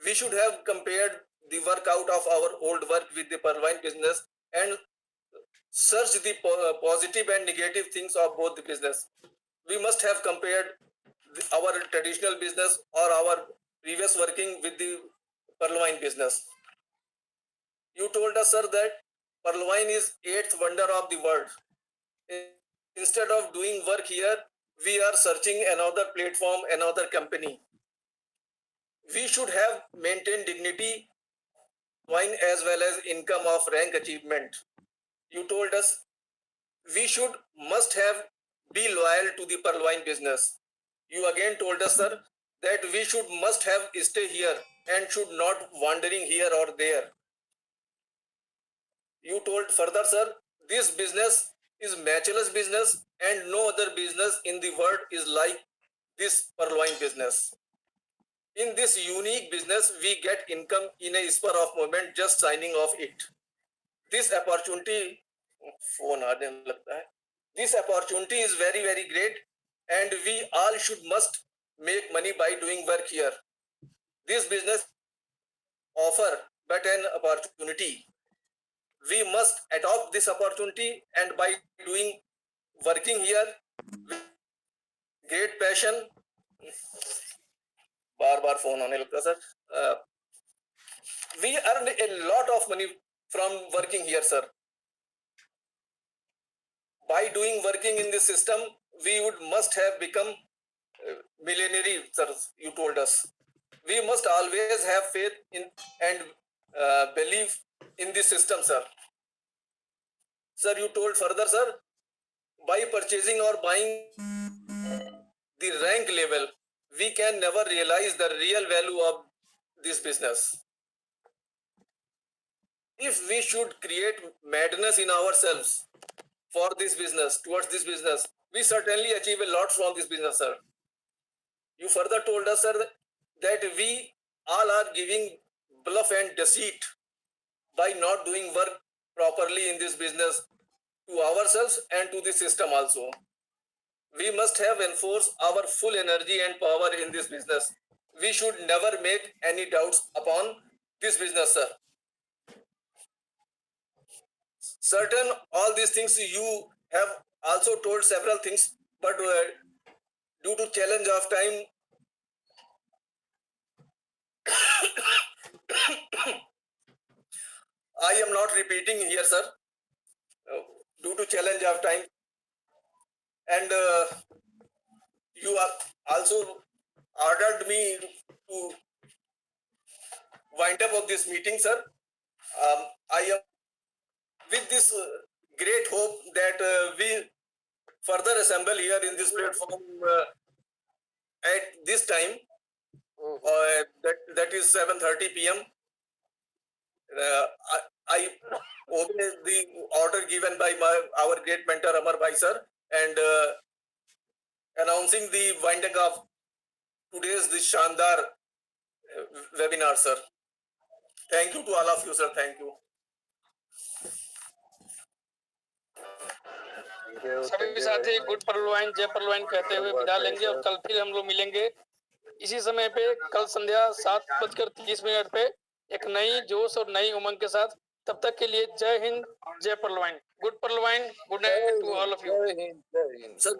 [SPEAKER 7] We should have compared the work out of our old work with the Purloin business and search the positive and negative things of both the business. We must have compared our traditional business or our previous working with the Purloin business. You told us, sir, that Purloin is 8th wonder of the world. Instead of doing work here, we are searching another platform, another company. We should have maintained dignity, wine as well as income of rank achievement. You told us we must have be loyal to the Purloin business. You again told us, sir, that we must have stay here and should not wandering here or there. You told further, sir, this business is matchless business and no other business in the world is like this Purloin business. In this unique business, we get income in a spur of moment just signing off it. This opportunity, this opportunity is very, very great and we all must make money by doing work here. This business offer but an opportunity. We must adopt this opportunity and by working here with great passion, bar phone आने लगता sir. We earned a lot of money from working here, sir. By working in this system, we must have become millionaire, sir. You told us. We must always have faith in and believe in this system, sir. Sir, you told further, sir, by purchasing or buying the rank level, we can never realize the real value of this business. If we should create madness in ourselves for this business, towards this business, we certainly achieve a lot from this business, sir. You further told us, sir, that we all are giving bluff and deceit by not doing work properly in this business to ourselves and to the system also. We must have enforced our full energy and power in this business. We should never make any doubts upon this business, sir. Certain all these things you have also told several things, but due to challenge of time, I am not repeating here, sir, due to challenge of time. And you are also ordered me to wind up of this meeting, sir. I am with this great hope that we further assemble here in this platform at this time, that is 7:30 p.m. I obey the order given by our great mentor Amar Bhai sir, and announcing the winding of today's this Shandar webinar, sir. Thank you to all of you, sir. Thank you.
[SPEAKER 4] सभी साथी good परलवाइन जय परलवाइन कहते हुए विदा लेंगे और कल फिर हम लोग मिलेंगे इसी समय पे कल संध्या 7:30 पे एक नई जोश और नई उमंग के साथ। तब तक के लिए जय हिंद जय Pearlvine, good Pearlvine, good night to all of you.
[SPEAKER 7] Sir,